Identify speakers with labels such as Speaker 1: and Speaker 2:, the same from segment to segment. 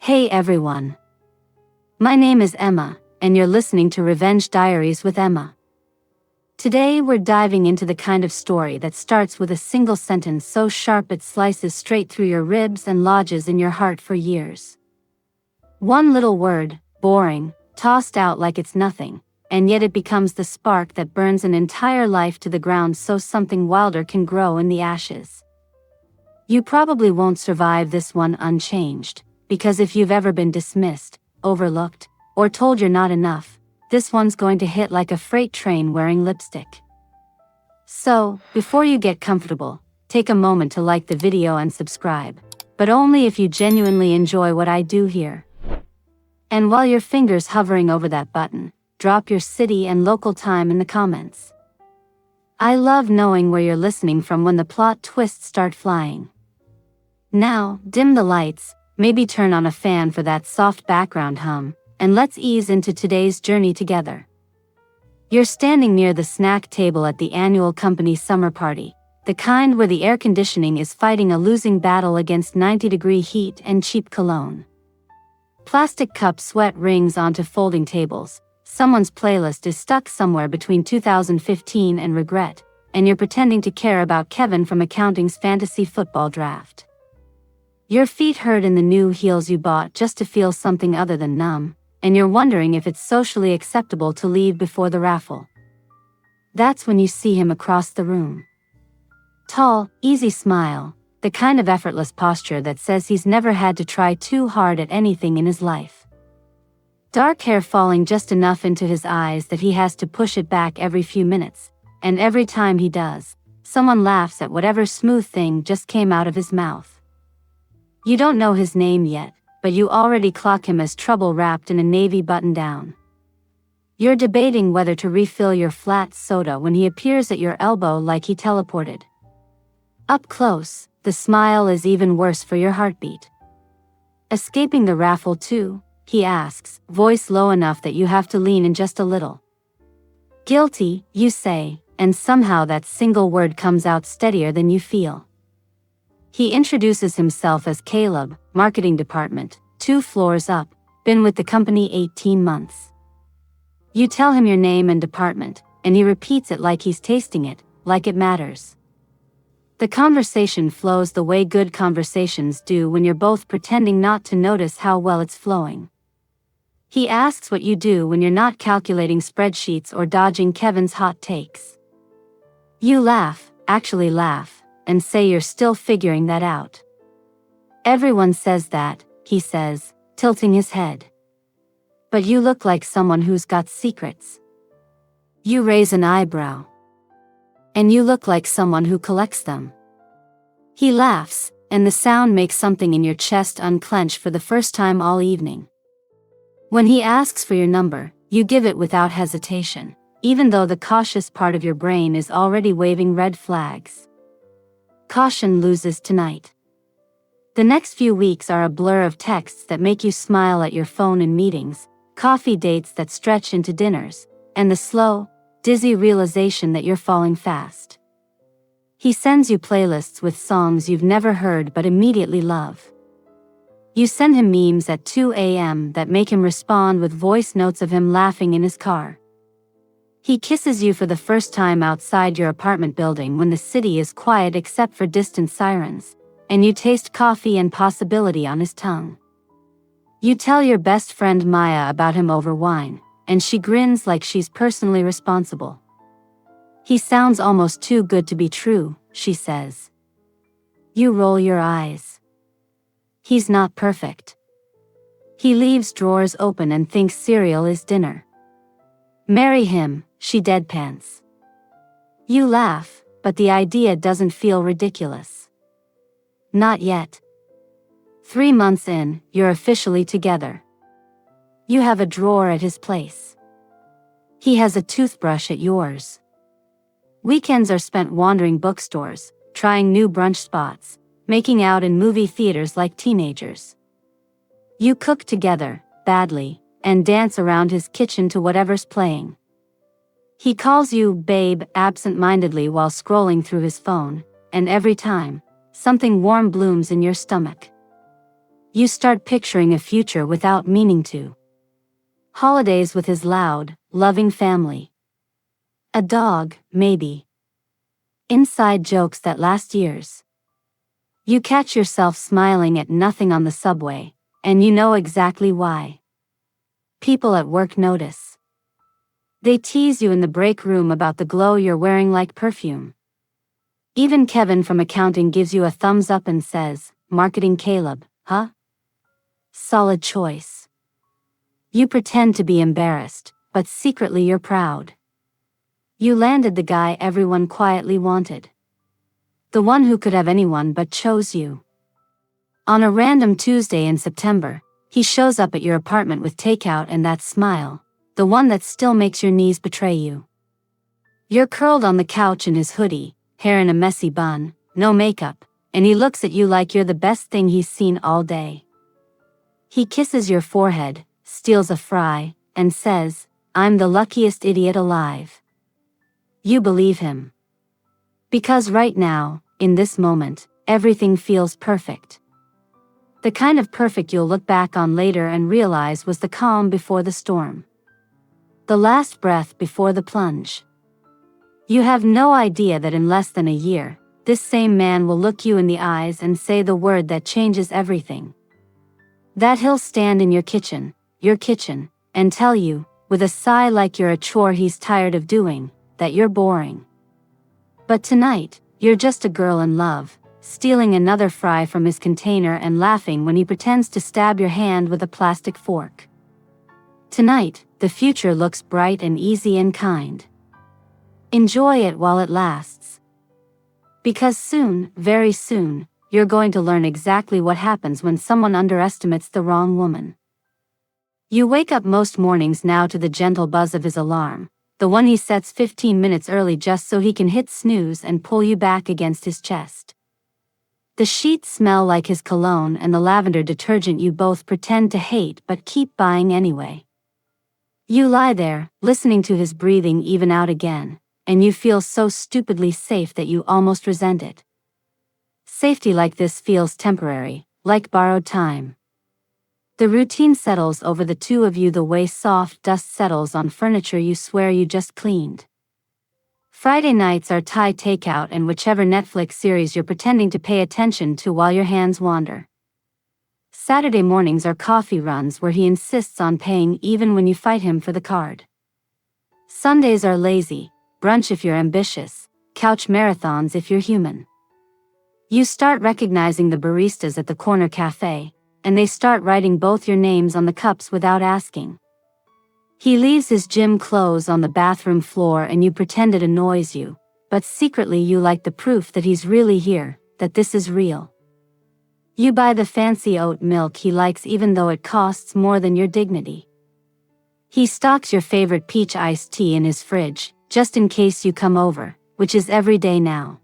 Speaker 1: Hey everyone. My name is Emma, and you're listening to Revenge Diaries with Emma. Today we're diving into the kind of story that starts with a single sentence so sharp it slices straight through your ribs and lodges in your heart for years. One little word, boring, tossed out like it's nothing, and yet it becomes the spark that burns an entire life to the ground so something wilder can grow in the ashes. You probably won't survive this one unchanged, because if you've ever been dismissed, overlooked, or told you're not enough, this one's going to hit like a freight train wearing lipstick. So, before you get comfortable, take a moment to like the video and subscribe, but only if you genuinely enjoy what I do here. And while your finger's hovering over that button, drop your city and local time in the comments. I love knowing where you're listening from when the plot twists start flying. Now, dim the lights, maybe turn on a fan for that soft background hum, and let's ease into today's journey together. You're standing near the snack table at the annual company summer party, the kind where the air conditioning is fighting a losing battle against 90-degree heat and cheap cologne. Plastic cup sweat rings onto folding tables, someone's playlist is stuck somewhere between 2015 and regret, and you're pretending to care about Kevin from accounting's fantasy football draft. Your feet hurt in the new heels you bought just to feel something other than numb, and you're wondering if it's socially acceptable to leave before the raffle. That's when you see him across the room. Tall, easy smile, the kind of effortless posture that says he's never had to try too hard at anything in his life. Dark hair falling just enough into his eyes that he has to push it back every few minutes, and every time he does, someone laughs at whatever smooth thing just came out of his mouth. You don't know his name yet, but you already clock him as trouble wrapped in a navy button-down. You're debating whether to refill your flat soda when he appears at your elbow like he teleported. Up close, the smile is even worse for your heartbeat. Escaping the raffle too? He asks, voice low enough that you have to lean in just a little. Guilty, you say, and somehow that single word comes out steadier than you feel. He introduces himself as Caleb, marketing department, 2 floors up, been with the company 18 months. You tell him your name and department, and he repeats it like he's tasting it, like it matters. The conversation flows the way good conversations do when you're both pretending not to notice how well it's flowing. He asks what you do when you're not calculating spreadsheets or dodging Kevin's hot takes. You laugh, actually laugh, and say you're still figuring that out. Everyone says that, he says, tilting his head. But you look like someone who's got secrets. You raise an eyebrow. And you look like someone who collects them. He laughs, and the sound makes something in your chest unclench for the first time all evening. When he asks for your number, you give it without hesitation, even though the cautious part of your brain is already waving red flags. Caution loses tonight. The next few weeks are a blur of texts that make you smile at your phone in meetings, coffee dates that stretch into dinners, and the slow, dizzy realization that you're falling fast. He sends you playlists with songs you've never heard but immediately love. You send him memes at 2 a.m. that make him respond with voice notes of him laughing in his car. He kisses you for the first time outside your apartment building when the city is quiet except for distant sirens, and you taste coffee and possibility on his tongue. You tell your best friend Maya about him over wine, and she grins like she's personally responsible. He sounds almost too good to be true, she says. You roll your eyes. He's not perfect. He leaves drawers open and thinks cereal is dinner. Marry him, she deadpans. You laugh, but the idea doesn't feel ridiculous. Not yet. 3 months in, you're officially together. You have a drawer at his place. He has a toothbrush at yours. Weekends are spent wandering bookstores, trying new brunch spots, making out in movie theaters like teenagers. You cook together, badly, and dance around his kitchen to whatever's playing. He calls you babe absent-mindedly while scrolling through his phone, and every time, something warm blooms in your stomach. You start picturing a future without meaning to. Holidays with his loud, loving family. A dog, maybe. Inside jokes that last years. You catch yourself smiling at nothing on the subway, and you know exactly why. People at work notice. They tease you in the break room about the glow you're wearing like perfume. Even Kevin from accounting gives you a thumbs up and says, "Marketing Caleb, huh? Solid choice." You pretend to be embarrassed, but secretly you're proud. You landed the guy everyone quietly wanted. The one who could have anyone but chose you. On a random Tuesday in September, he shows up at your apartment with takeout and that smile, the one that still makes your knees betray you. You're curled on the couch in his hoodie, hair in a messy bun, no makeup, and he looks at you like you're the best thing he's seen all day. He kisses your forehead, steals a fry, and says, "I'm the luckiest idiot alive." You believe him. Because right now, in this moment, everything feels perfect. The kind of perfect you'll look back on later and realize was the calm before the storm. The last breath before the plunge. You have no idea that in less than a year, this same man will look you in the eyes and say the word that changes everything. That he'll stand in your kitchen, and tell you, with a sigh like you're a chore he's tired of doing, that you're boring. But tonight, you're just a girl in love, stealing another fry from his container and laughing when he pretends to stab your hand with a plastic fork. Tonight, the future looks bright and easy and kind. Enjoy it while it lasts. Because soon, very soon, you're going to learn exactly what happens when someone underestimates the wrong woman. You wake up most mornings now to the gentle buzz of his alarm, the one he sets 15 minutes early just so he can hit snooze and pull you back against his chest. The sheets smell like his cologne and the lavender detergent you both pretend to hate but keep buying anyway. You lie there, listening to his breathing even out again, and you feel so stupidly safe that you almost resent it. Safety like this feels temporary, like borrowed time. The routine settles over the two of you the way soft dust settles on furniture you swear you just cleaned. Friday nights are Thai takeout and whichever Netflix series you're pretending to pay attention to while your hands wander. Saturday mornings are coffee runs where he insists on paying even when you fight him for the card. Sundays are lazy, brunch if you're ambitious, couch marathons if you're human. You start recognizing the baristas at the corner cafe, and they start writing both your names on the cups without asking. He leaves his gym clothes on the bathroom floor and you pretend it annoys you, but secretly you like the proof that he's really here, that this is real. You buy the fancy oat milk he likes even though it costs more than your dignity. He stocks your favorite peach iced tea in his fridge, just in case you come over, which is every day now.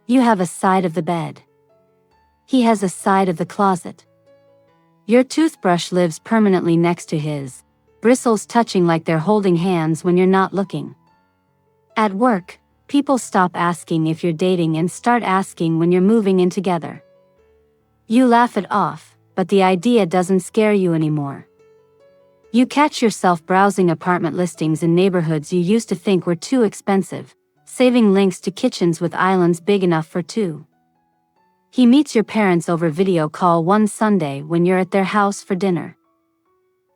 Speaker 1: You have a side of the bed. He has a side of the closet. Your toothbrush lives permanently next to his, bristles touching like they're holding hands when you're not looking. At work, people stop asking if you're dating and start asking when you're moving in together. You laugh it off, but the idea doesn't scare you anymore. You catch yourself browsing apartment listings in neighborhoods you used to think were too expensive, saving links to kitchens with islands big enough for two. He meets your parents over video call one Sunday when you're at their house for dinner.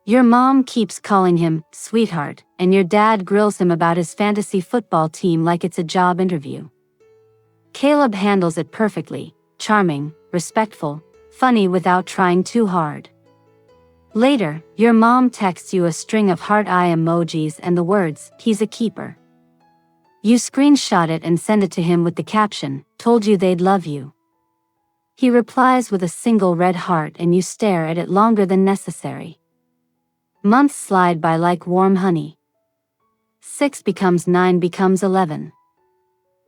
Speaker 1: Your mom keeps calling him sweetheart, and your dad grills him about his fantasy football team like it's a job interview. Caleb handles it perfectly, charming, respectful, funny without trying too hard. Later, your mom texts you a string of heart eye emojis and the words, "He's a keeper." You screenshot it and send it to him with the caption, "Told you they'd love you." He replies with a single red heart and you stare at it longer than necessary. Months slide by like warm honey. 6 becomes 9 becomes 11.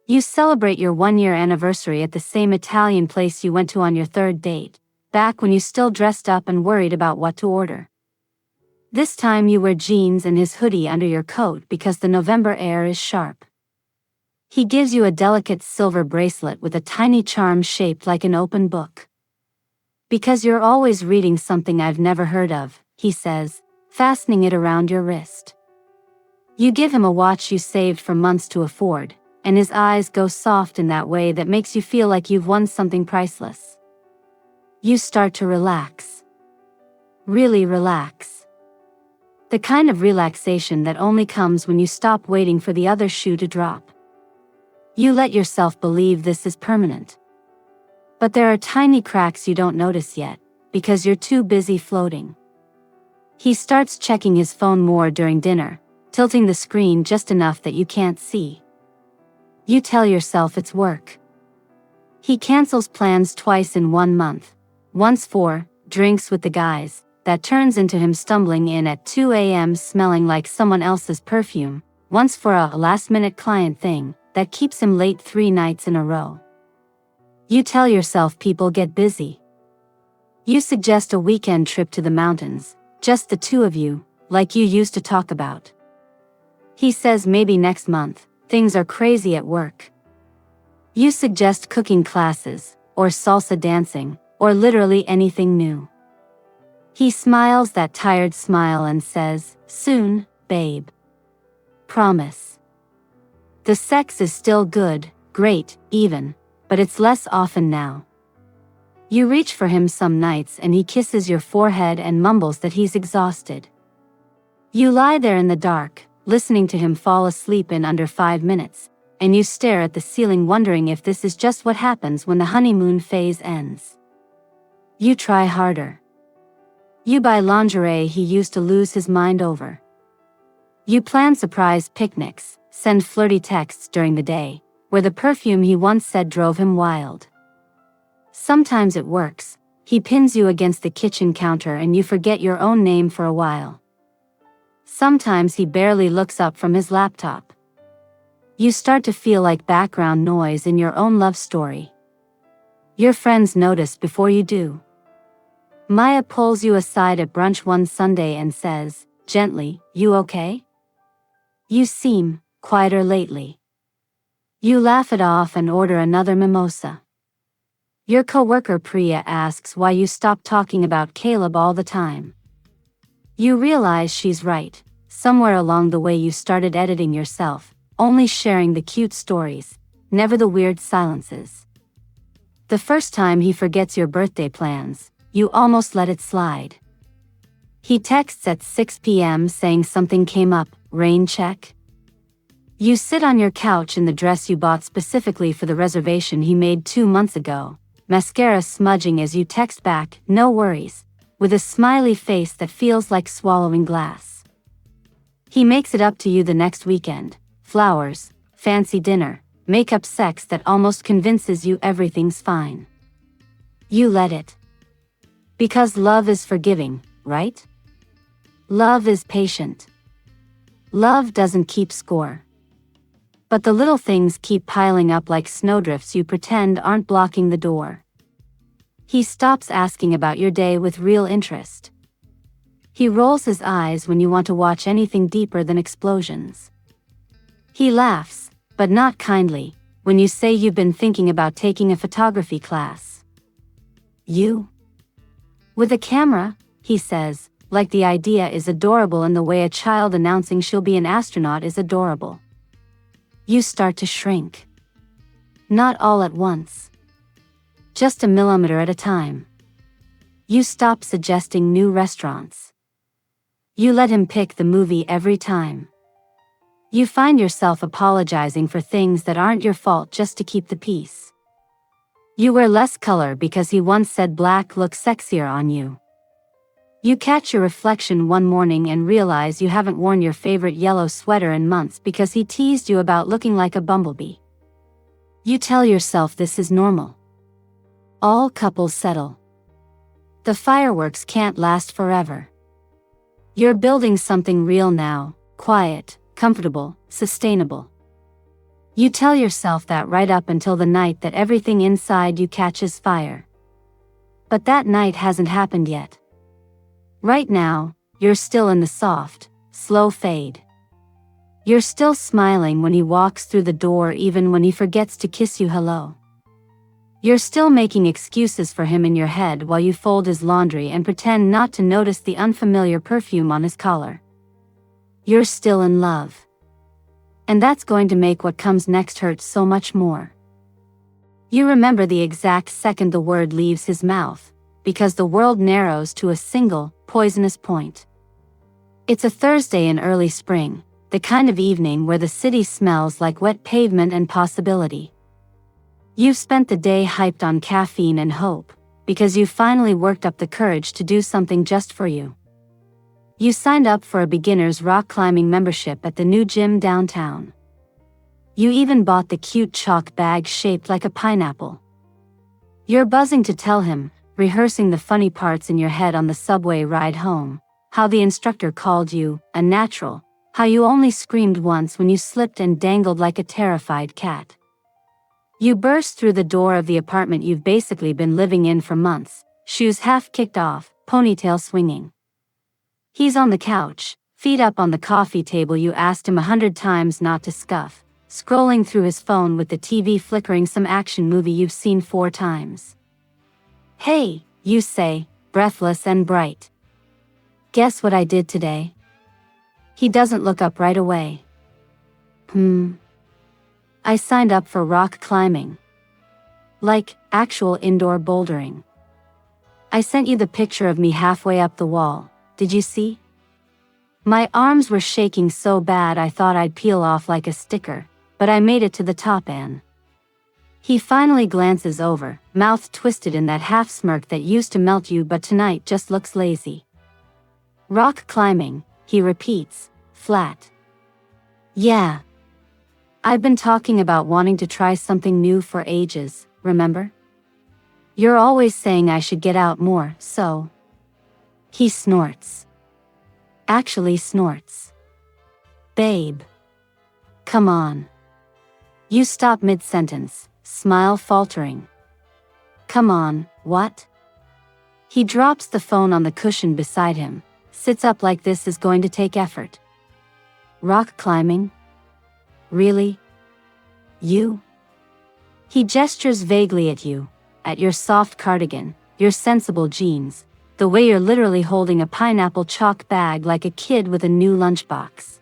Speaker 1: You celebrate your 1-year anniversary at the same Italian place you went to on your third date, back when you still dressed up and worried about what to order. This time you wear jeans and his hoodie under your coat because the November air is sharp. He gives you a delicate silver bracelet with a tiny charm shaped like an open book. Because you're always reading something I've never heard of, he says, fastening it around your wrist. You give him a watch you saved for months to afford, and his eyes go soft in that way that makes you feel like you've won something priceless. You start to relax. Really relax. The kind of relaxation that only comes when you stop waiting for the other shoe to drop. You let yourself believe this is permanent. But there are tiny cracks you don't notice yet, because you're too busy floating. He starts checking his phone more during dinner, tilting the screen just enough that you can't see. You tell yourself it's work. He cancels plans twice in 1 month. Once for drinks with the guys, that turns into him stumbling in at 2 a.m. smelling like someone else's perfume. Once for a last-minute client thing, that keeps him late 3 nights in a row. You tell yourself people get busy. You suggest a weekend trip to the mountains, just the two of you, like you used to talk about. He says maybe next month, things are crazy at work. You suggest cooking classes, or salsa dancing, or literally anything new. He smiles that tired smile and says, soon, babe. Promise. The sex is still good, great, even, but it's less often now. You reach for him some nights and he kisses your forehead and mumbles that he's exhausted. You lie there in the dark, listening to him fall asleep in under 5 minutes, and you stare at the ceiling wondering if this is just what happens when the honeymoon phase ends. You try harder. You buy lingerie he used to lose his mind over. You plan surprise picnics, send flirty texts during the day, where the perfume he once said drove him wild. Sometimes it works. He pins you against the kitchen counter and you forget your own name for a while. Sometimes he barely looks up from his laptop. You start to feel like background noise in your own love story. Your friends notice before you do. Maya pulls you aside at brunch one Sunday and says, gently, you okay? You seem quieter lately. You laugh it off and order another mimosa. Your coworker Priya asks why you stop talking about Caleb all the time. You realize she's right. Somewhere along the way you started editing yourself, only sharing the cute stories, never the weird silences. The first time he forgets your birthday plans, you almost let it slide. He texts at 6 p.m. saying something came up, rain check? You sit on your couch in the dress you bought specifically for the reservation he made 2 months ago, mascara smudging as you text back, no worries, with a smiley face that feels like swallowing glass. He makes it up to you the next weekend, flowers, fancy dinner, makeup, sex that almost convinces you everything's fine. You let it. Because love is forgiving, right? Love is patient. Love doesn't keep score. But the little things keep piling up like snowdrifts you pretend aren't blocking the door. He stops asking about your day with real interest. He rolls his eyes when you want to watch anything deeper than explosions. He laughs, but not kindly, when you say you've been thinking about taking a photography class. You? With a camera, he says, like the idea is adorable in the way a child announcing she'll be an astronaut is adorable. You start to shrink. Not all at once. Just a millimeter at a time. You stop suggesting new restaurants. You let him pick the movie every time. You find yourself apologizing for things that aren't your fault just to keep the peace. You wear less color because he once said black looks sexier on you. You catch your reflection one morning and realize you haven't worn your favorite yellow sweater in months because he teased you about looking like a bumblebee. You tell yourself this is normal. All couples settle. The fireworks can't last forever. You're building something real now, quiet, comfortable, sustainable. You tell yourself that right up until the night that everything inside you catches fire. But that night hasn't happened yet. Right now, you're still in the soft, slow fade. You're still smiling when he walks through the door even when he forgets to kiss you hello. You're still making excuses for him in your head while you fold his laundry and pretend not to notice the unfamiliar perfume on his collar. You're still in love. And that's going to make what comes next hurt so much more. You remember the exact second the word leaves his mouth, because the world narrows to a single, poisonous point. It's a Thursday in early spring, the kind of evening where the city smells like wet pavement and possibility. You've spent the day hyped on caffeine and hope, because you finally worked up the courage to do something just for you. You signed up for a beginner's rock climbing membership at the new gym downtown. You even bought the cute chalk bag shaped like a pineapple. You're buzzing to tell him, rehearsing the funny parts in your head on the subway ride home, how the instructor called you a natural, how you only screamed once when you slipped and dangled like a terrified cat. You burst through the door of the apartment you've basically been living in for months, shoes half kicked off, ponytail swinging. He's on the couch, feet up on the coffee table you asked him 100 times not to scuff, scrolling through his phone with the TV flickering some action movie you've seen 4 times. "Hey," you say, breathless and bright. "Guess what I did today?" He doesn't look up right away. I signed up for rock climbing. Like, actual indoor bouldering. I sent you the picture of me halfway up the wall, did you see? My arms were shaking so bad I thought I'd peel off like a sticker, but I made it to the top, Anne. He finally glances over, mouth twisted in that half smirk that used to melt you but tonight just looks lazy. "Rock climbing," he repeats, flat. "Yeah. I've been talking about wanting to try something new for ages, remember? You're always saying I should get out more, so..." He snorts. Actually snorts. "Babe. Come on." You stop mid-sentence, smile faltering. "Come on, what?" He drops the phone on the cushion beside him, sits up like this is going to take effort. "Rock climbing? Really? You?" He gestures vaguely at you, at your soft cardigan, your sensible jeans, the way you're literally holding a pineapple chalk bag like a kid with a new lunchbox.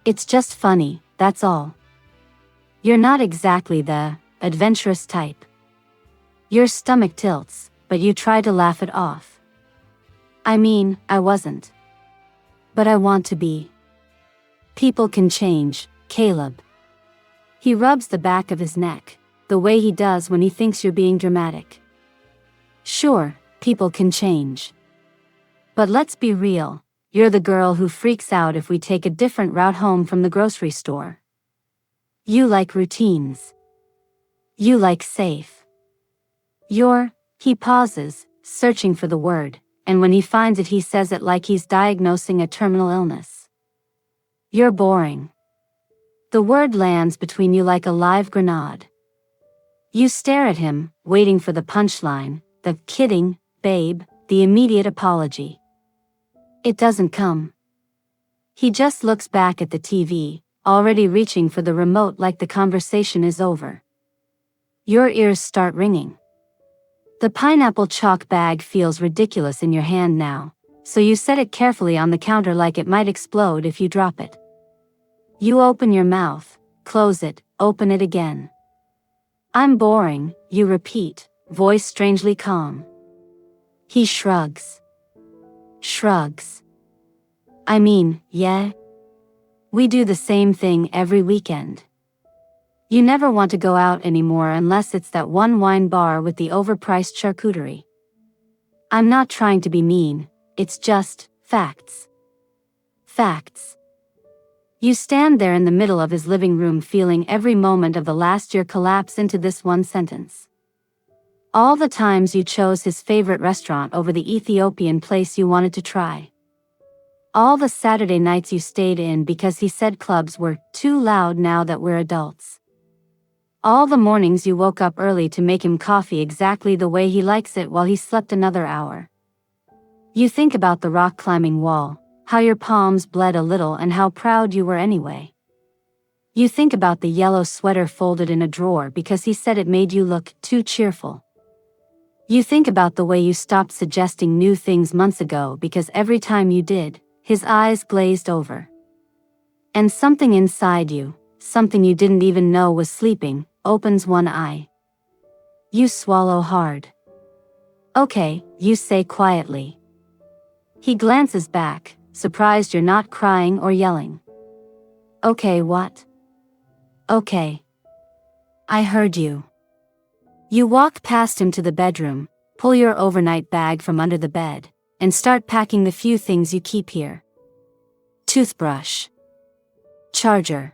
Speaker 1: "It's just funny, that's all. You're not exactly the adventurous type. Your stomach tilts, but you try to laugh it off." "I mean, I wasn't. But I want to be. People can change, Caleb." He rubs the back of his neck, the way he does when he thinks you're being dramatic. "Sure, people can change. But let's be real, you're the girl who freaks out if we take a different route home from the grocery store. You like routines. You like safe. He pauses, searching for the word, and when he finds it he says it like he's diagnosing a terminal illness. "You're boring." The word lands between you like a live grenade. You stare at him, waiting for the punchline, the "kidding, babe," the immediate apology. It doesn't come. He just looks back at the TV, already reaching for the remote like the conversation is over. Your ears start ringing. The pineapple chalk bag feels ridiculous in your hand now, so you set it carefully on the counter like it might explode if you drop it. You open your mouth, close it, open it again. "I'm boring," you repeat, voice strangely calm. He shrugs. "I mean, yeah. We do the same thing every weekend. You never want to go out anymore unless it's that one wine bar with the overpriced charcuterie. I'm not trying to be mean, it's just facts. Facts." You stand there in the middle of his living room feeling every moment of the last year collapse into this one sentence. All the times you chose his favorite restaurant over the Ethiopian place you wanted to try. All the Saturday nights you stayed in because he said clubs were too loud now that we're adults. All the mornings you woke up early to make him coffee exactly the way he likes it while he slept another hour. You think about the rock climbing wall, how your palms bled a little and how proud you were anyway. You think about the yellow sweater folded in a drawer because he said it made you look too cheerful. You think about the way you stopped suggesting new things months ago because every time you did, his eyes glazed over. And something inside you, something you didn't even know was sleeping, opens one eye. You swallow hard. Okay, you say quietly. He glances back, surprised you're not crying or yelling. Okay, what? Okay. I heard you. You walk past him to the bedroom, pull your overnight bag from under the bed, and start packing the few things you keep here. Toothbrush. Charger.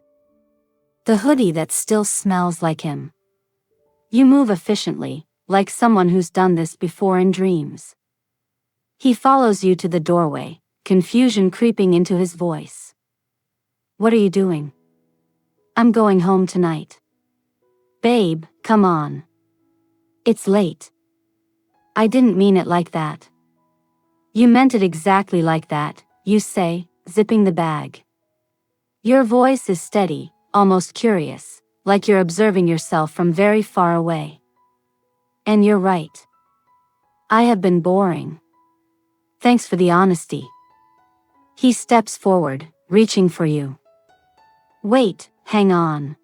Speaker 1: The hoodie that still smells like him. You move efficiently, like someone who's done this before in dreams. He follows you to the doorway, confusion creeping into his voice. What are you doing? I'm going home tonight. Babe, come on. It's late. I didn't mean it like that. You meant it exactly like that, you say, zipping the bag. Your voice is steady, almost curious, like you're observing yourself from very far away. And you're right. I have been boring. Thanks for the honesty. He steps forward, reaching for you. Wait, hang on.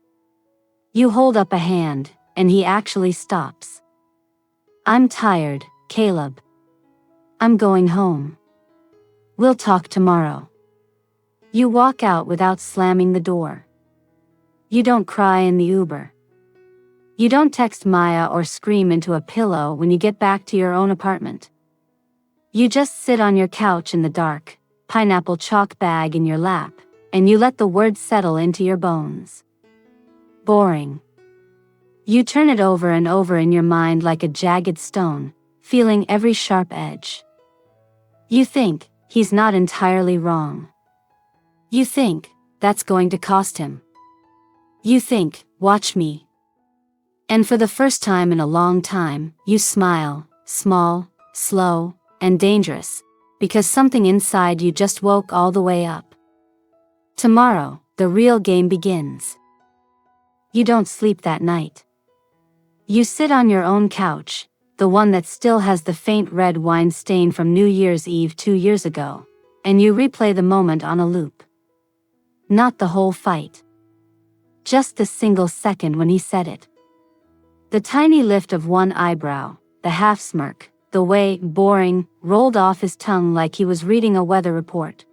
Speaker 1: You hold up a hand, and he actually stops. I'm tired, Caleb. I'm going home. We'll talk tomorrow. You walk out without slamming the door. You don't cry in the Uber. You don't text Maya or scream into a pillow when you get back to your own apartment. You just sit on your couch in the dark, pineapple chalk bag in your lap, and you let the words settle into your bones. Boring. You turn it over and over in your mind like a jagged stone, feeling every sharp edge. You think, he's not entirely wrong. You think, that's going to cost him. You think, watch me. And for the first time in a long time, you smile, small, slow, and dangerous, because something inside you just woke all the way up. Tomorrow, the real game begins. You don't sleep that night. You sit on your own couch, the one that still has the faint red wine stain from New Year's Eve 2 years ago, and you replay the moment on a loop. Not the whole fight. Just the single second when he said it. The tiny lift of one eyebrow, the half smirk, the way boring rolled off his tongue like he was reading a weather report.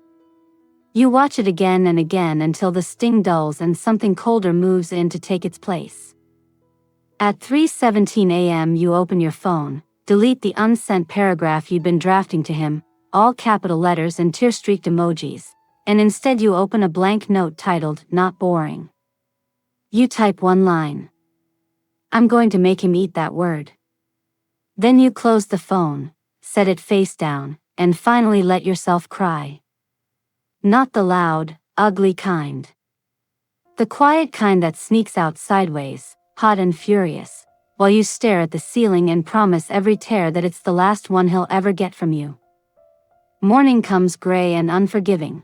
Speaker 1: You watch it again and again until the sting dulls and something colder moves in to take its place. At 3:17 a.m. you open your phone, delete the unsent paragraph you'd been drafting to him, all capital letters and tear-streaked emojis, and instead you open a blank note titled, "Not boring." You type one line. I'm going to make him eat that word. Then you close the phone, set it face down, and finally let yourself cry. Not the loud, ugly kind. The quiet kind that sneaks out sideways, hot and furious, while you stare at the ceiling and promise every tear that it's the last one he'll ever get from you. Morning comes gray and unforgiving.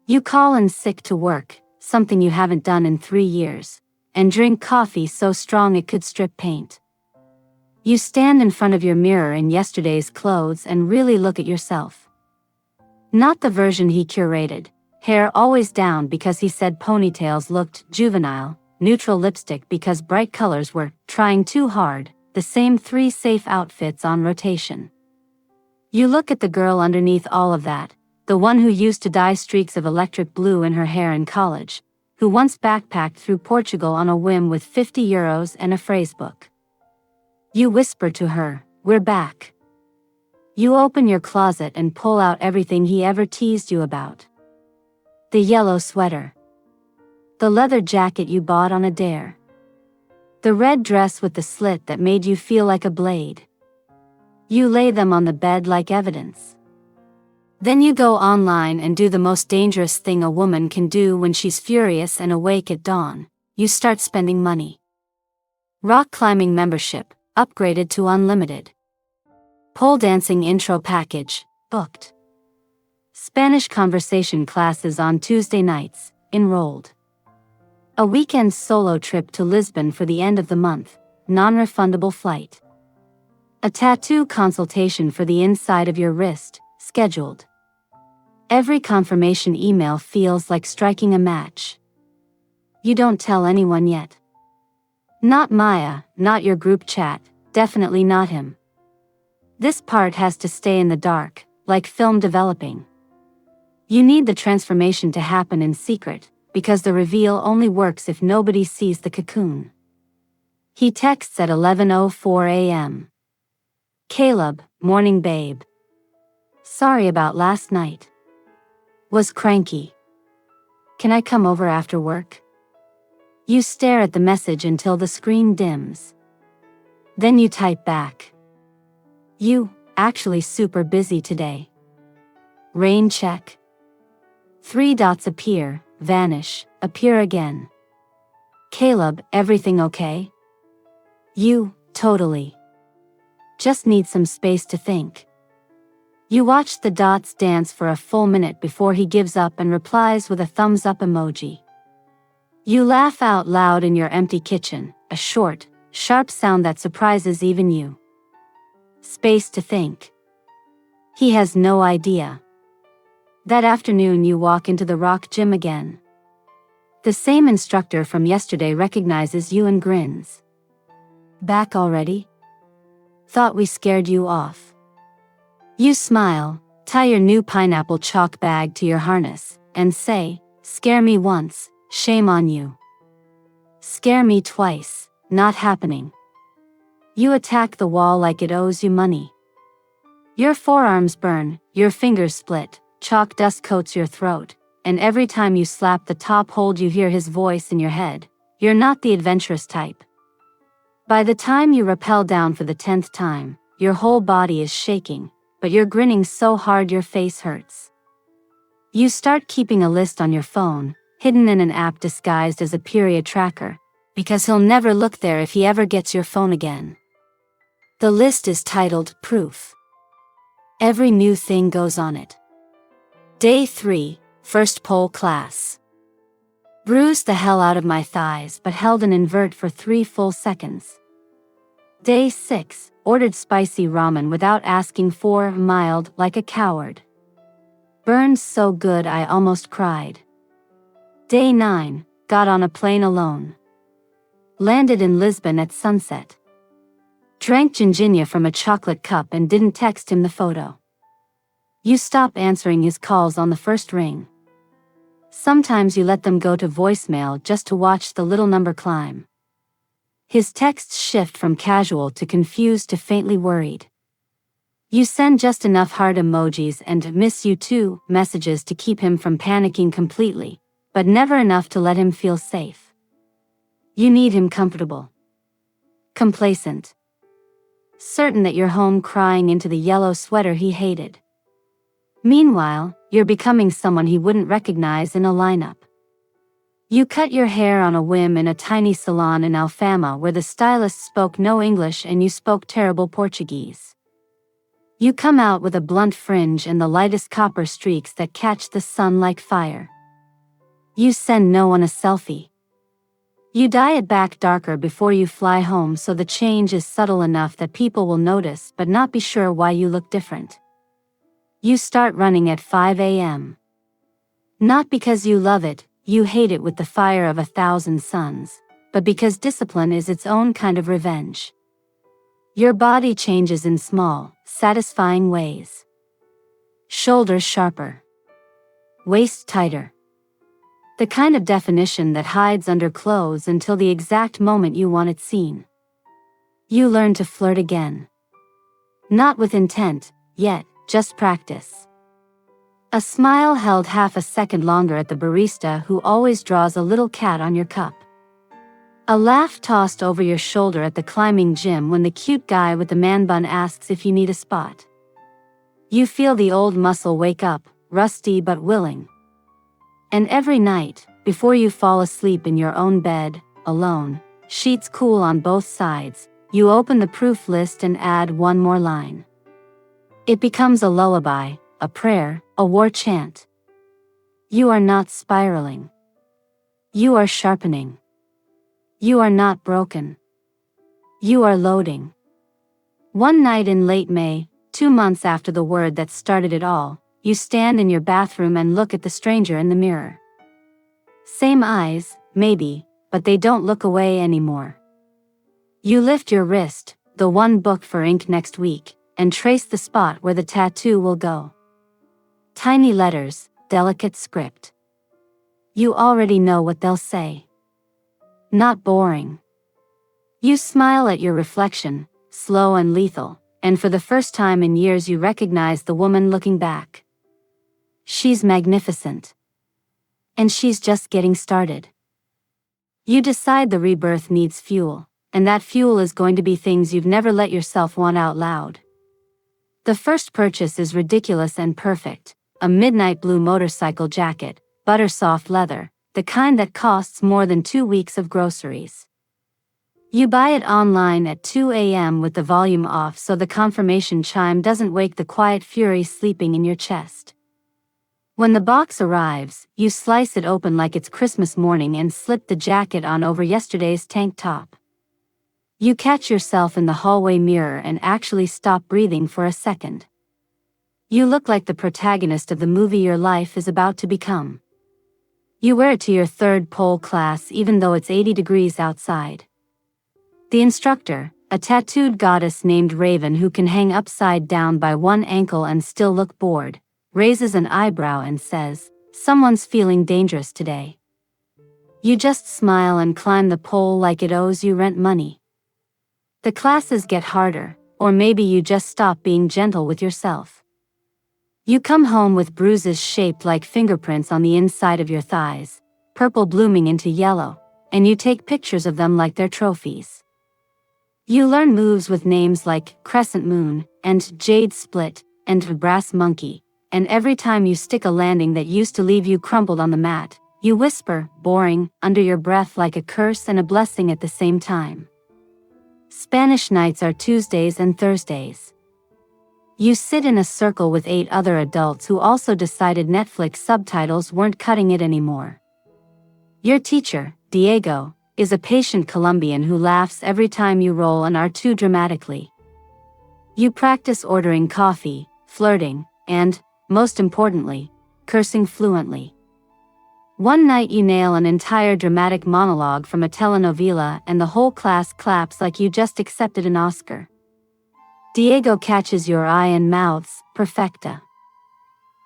Speaker 1: You call in sick to work, something you haven't done in 3 years, and drink coffee so strong it could strip paint. You stand in front of your mirror in yesterday's clothes and really look at yourself. Not the version he curated, hair always down because he said ponytails looked juvenile, neutral lipstick because bright colors were trying too hard, the same 3 safe outfits on rotation. You look at the girl underneath all of that, the one who used to dye streaks of electric blue in her hair in college, who once backpacked through Portugal on a whim with 50 euros and a phrase book. You whisper to her, "We're back." You open your closet and pull out everything he ever teased you about. The yellow sweater. The leather jacket you bought on a dare. The red dress with the slit that made you feel like a blade. You lay them on the bed like evidence. Then you go online and do the most dangerous thing a woman can do when she's furious and awake at dawn. You start spending money. Rock climbing membership, upgraded to unlimited. Pole dancing intro package, booked. Spanish conversation classes on Tuesday nights, enrolled. A weekend solo trip to Lisbon for the end of the month, non-refundable flight. A tattoo consultation for the inside of your wrist, scheduled. Every confirmation email feels like striking a match. You don't tell anyone yet. Not Maya, not your group chat, definitely not him. This part has to stay in the dark, like film developing. You need the transformation to happen in secret, because the reveal only works if nobody sees the cocoon. He texts at 11:04 a.m. Caleb, morning babe. Sorry about last night. Was cranky. Can I come over after work? You stare at the message until the screen dims. Then you type back. You, actually super busy today. Rain check. 3 dots appear, vanish, appear again. Caleb, everything okay? You, totally. Just need some space to think. You watch the dots dance for a full minute before he gives up and replies with a thumbs up emoji. You laugh out loud in your empty kitchen, a short, sharp sound that surprises even you. Space to think. He has no idea. That afternoon you walk into the rock gym again. The same instructor from yesterday recognizes you and grins. Back already? Thought we scared you off. You smile, tie your new pineapple chalk bag to your harness, and say, scare me once, shame on you. Scare me twice, not happening. You attack the wall like it owes you money. Your forearms burn, your fingers split, chalk dust coats your throat, and every time you slap the top hold you hear his voice in your head. You're not the adventurous type. By the time you rappel down for the 10th time, your whole body is shaking, but you're grinning so hard your face hurts. You start keeping a list on your phone, hidden in an app disguised as a period tracker, because he'll never look there if he ever gets your phone again. The list is titled Proof. Every new thing goes on it. Day 3, first pole class. Bruised the hell out of my thighs but held an invert for 3 full seconds. Day 6, ordered spicy ramen without asking for mild like a coward. Burned so good I almost cried. Day 9, got on a plane alone. Landed in Lisbon at sunset. Drank ginginia from a chocolate cup and didn't text him the photo. You stop answering his calls on the first ring. Sometimes you let them go to voicemail just to watch the little number climb. His texts shift from casual to confused to faintly worried. You send just enough heart emojis and miss you too messages to keep him from panicking completely, but never enough to let him feel safe. You need him comfortable. Complacent. Certain that you're home crying into the yellow sweater he hated. Meanwhile, you're becoming someone he wouldn't recognize in a lineup. You cut your hair on a whim in a tiny salon in Alfama where the stylist spoke no English and you spoke terrible Portuguese. You come out with a blunt fringe and the lightest copper streaks that catch the sun like fire. You send no one a selfie. You dye it back darker before you fly home so the change is subtle enough that people will notice but not be sure why you look different. You start running at 5 a.m. Not because you love it, you hate it with the fire of 1,000 suns, but because discipline is its own kind of revenge. Your body changes in small, satisfying ways. Shoulders sharper. Waist tighter. The kind of definition that hides under clothes until the exact moment you want it seen. You learn to flirt again. Not with intent, yet, just practice. A smile held half a second longer at the barista who always draws a little cat on your cup. A laugh tossed over your shoulder at the climbing gym when the cute guy with the man bun asks if you need a spot. You feel the old muscle wake up, rusty but willing. And every night, before you fall asleep in your own bed, alone, sheets cool on both sides, you open the proof list and add one more line. It becomes a lullaby, a prayer, a war chant. You are not spiraling. You are sharpening. You are not broken. You are loading. One night in late May, 2 months after the word that started it all, you stand in your bathroom and look at the stranger in the mirror. Same eyes, maybe, but they don't look away anymore. You lift your wrist, the one booked for ink next week, and trace the spot where the tattoo will go. Tiny letters, delicate script. You already know what they'll say. Not boring. You smile at your reflection, slow and lethal, and for the first time in years you recognize the woman looking back. She's magnificent. And she's just getting started. You decide the rebirth needs fuel, and that fuel is going to be things you've never let yourself want out loud. The first purchase is ridiculous and perfect, a midnight blue motorcycle jacket, butter-soft leather, the kind that costs more than 2 weeks of groceries. You buy it online at 2 a.m. with the volume off so the confirmation chime doesn't wake the quiet fury sleeping in your chest. When the box arrives, you slice it open like it's Christmas morning and slip the jacket on over yesterday's tank top. You catch yourself in the hallway mirror and actually stop breathing for a second. You look like the protagonist of the movie your life is about to become. You wear it to your third pole class even though it's 80 degrees outside. The instructor, a tattooed goddess named Raven who can hang upside down by one ankle and still look bored, raises an eyebrow and says, "Someone's feeling dangerous today." You just smile and climb the pole like it owes you rent money. The classes get harder, or maybe you just stop being gentle with yourself. You come home with bruises shaped like fingerprints on the inside of your thighs, purple blooming into yellow, and you take pictures of them like they're trophies. You learn moves with names like Crescent Moon, and Jade Split, and Brass Monkey, and every time you stick a landing that used to leave you crumpled on the mat, you whisper, boring, under your breath like a curse and a blessing at the same time. Spanish nights are Tuesdays and Thursdays. You sit in a circle with 8 other adults who also decided Netflix subtitles weren't cutting it anymore. Your teacher, Diego, is a patient Colombian who laughs every time you roll an R too dramatically. You practice ordering coffee, flirting, and, most importantly, cursing fluently. One night you nail an entire dramatic monologue from a telenovela and the whole class claps like you just accepted an Oscar. Diego catches your eye and mouths, perfecta.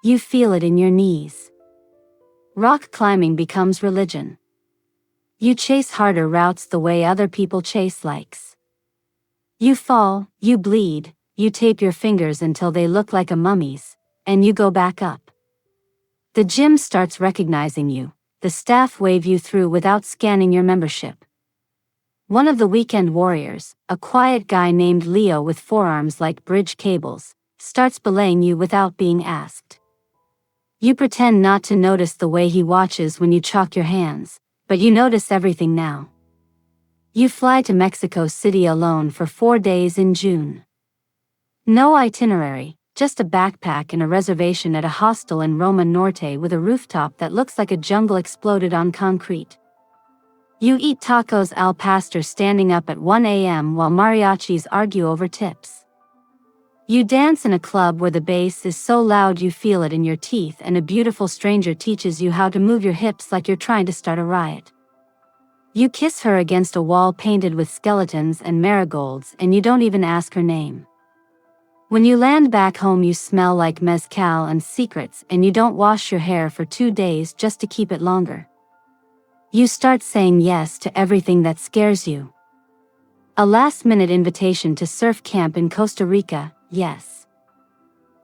Speaker 1: You feel it in your knees. Rock climbing becomes religion. You chase harder routes the way other people chase likes. You fall, you bleed, you tape your fingers until they look like a mummy's, and you go back up. The gym starts recognizing you, the staff wave you through without scanning your membership. One of the weekend warriors, a quiet guy named Leo with forearms like bridge cables, starts belaying you without being asked. You pretend not to notice the way he watches when you chalk your hands, but you notice everything now. You fly to Mexico City alone for 4 days in June. No itinerary, just a backpack and a reservation at a hostel in Roma Norte with a rooftop that looks like a jungle exploded on concrete. You eat tacos al pastor standing up at 1 a.m. while mariachis argue over tips. You dance in a club where the bass is so loud you feel it in your teeth and a beautiful stranger teaches you how to move your hips like you're trying to start a riot. You kiss her against a wall painted with skeletons and marigolds and you don't even ask her name. When you land back home you smell like mezcal and secrets and you don't wash your hair for 2 days just to keep it longer. You start saying yes to everything that scares you. A last-minute invitation to surf camp in Costa Rica, yes.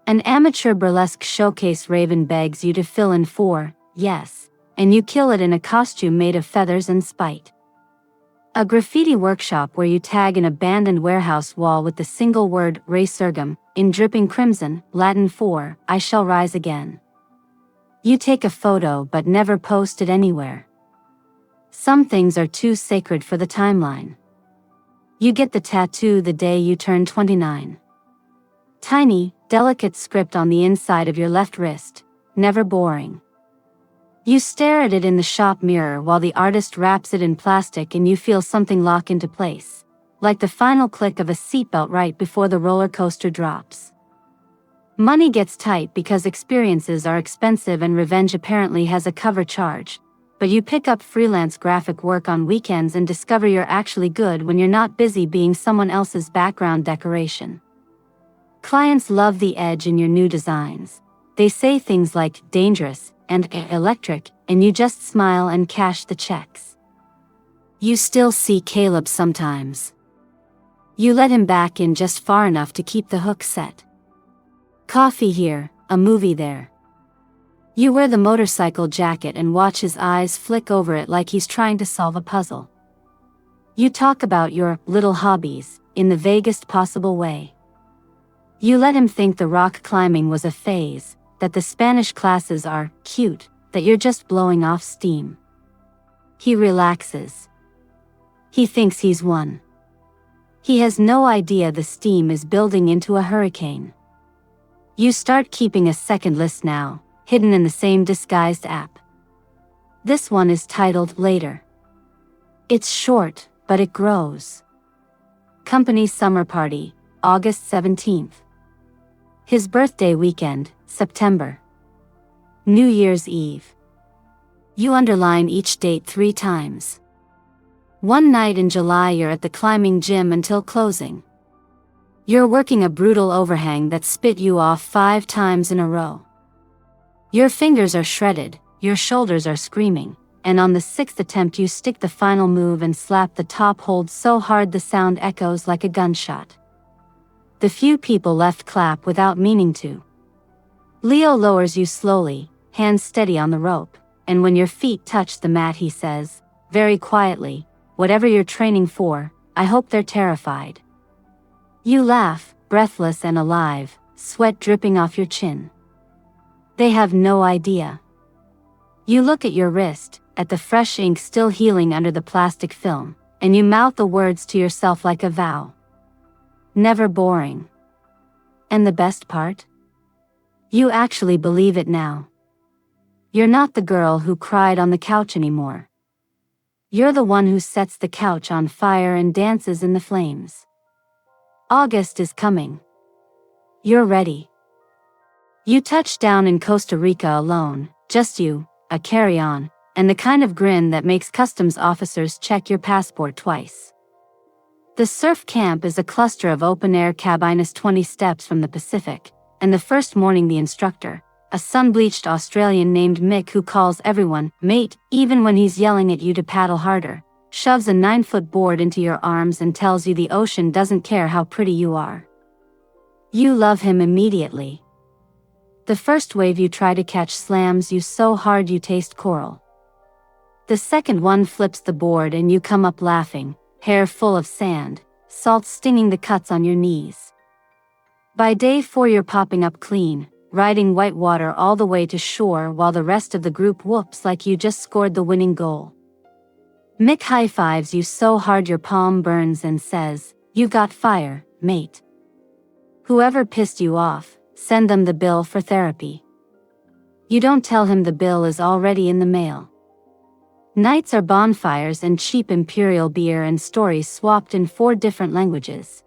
Speaker 1: An amateur burlesque showcase Raven begs you to fill in for, yes, and you kill it in a costume made of feathers and spite. A graffiti workshop where you tag an abandoned warehouse wall with the single word resurgam, in dripping crimson, Latin for, I shall rise again. You take a photo but never post it anywhere. Some things are too sacred for the timeline. You get the tattoo the day you turn 29. Tiny, delicate script on the inside of your left wrist, never boring. You stare at it in the shop mirror while the artist wraps it in plastic and you feel something lock into place, like the final click of a seatbelt right before the roller coaster drops. Money gets tight because experiences are expensive and Revenge apparently has a cover charge, but you pick up freelance graphic work on weekends and discover you're actually good when you're not busy being someone else's background decoration. Clients love the edge in your new designs. They say things like dangerous and electric, and you just smile and cash the checks. You still see Caleb sometimes. You let him back in just far enough to keep the hook set. Coffee here, a movie there. You wear the motorcycle jacket and watch his eyes flick over it like he's trying to solve a puzzle. You talk about your little hobbies in the vaguest possible way. You let him think the rock climbing was a phase, that the Spanish classes are cute, that you're just blowing off steam. He relaxes. He thinks he's won. He has no idea the steam is building into a hurricane. You start keeping a second list now, hidden in the same disguised app. This one is titled Later. It's short, but it grows. Company summer party, August 17th. His birthday weekend, September. New Year's Eve. You underline each date 3 times. One night in July you're at the climbing gym until closing. You're working a brutal overhang that spit you off 5 times in a row. Your fingers are shredded, your shoulders are screaming, and on the 6th attempt you stick the final move and slap the top hold so hard the sound echoes like a gunshot. The few people left clap without meaning to. Leo lowers you slowly, hands steady on the rope, and when your feet touch the mat he says, very quietly, whatever you're training for, I hope they're terrified. You laugh, breathless and alive, sweat dripping off your chin. They have no idea. You look at your wrist, at the fresh ink still healing under the plastic film, and you mouth the words to yourself like a vow. Never boring. And the best part? You actually believe it now. You're not the girl who cried on the couch anymore. You're the one who sets the couch on fire and dances in the flames. August is coming. You're ready. You touch down in Costa Rica alone, just you, a carry-on, and the kind of grin that makes customs officers check your passport twice. The surf camp is a cluster of open-air cabins 20 steps from the Pacific, and the first morning the instructor, a sun-bleached Australian named Mick who calls everyone mate even when he's yelling at you to paddle harder, shoves a 9-foot board into your arms and tells you the ocean doesn't care how pretty you are. You love him immediately. The first wave you try to catch slams you so hard you taste coral. The second one flips the board and you come up laughing, hair full of sand, salt stinging the cuts on your knees. By day 4 you're popping up clean, riding white water all the way to shore while the rest of the group whoops like you just scored the winning goal. Mick high-fives you so hard your palm burns and says, "You got fire, mate." Whoever pissed you off, send them the bill for therapy. You don't tell him the bill is already in the mail. Nights are bonfires and cheap imperial beer and stories swapped in 4 different languages.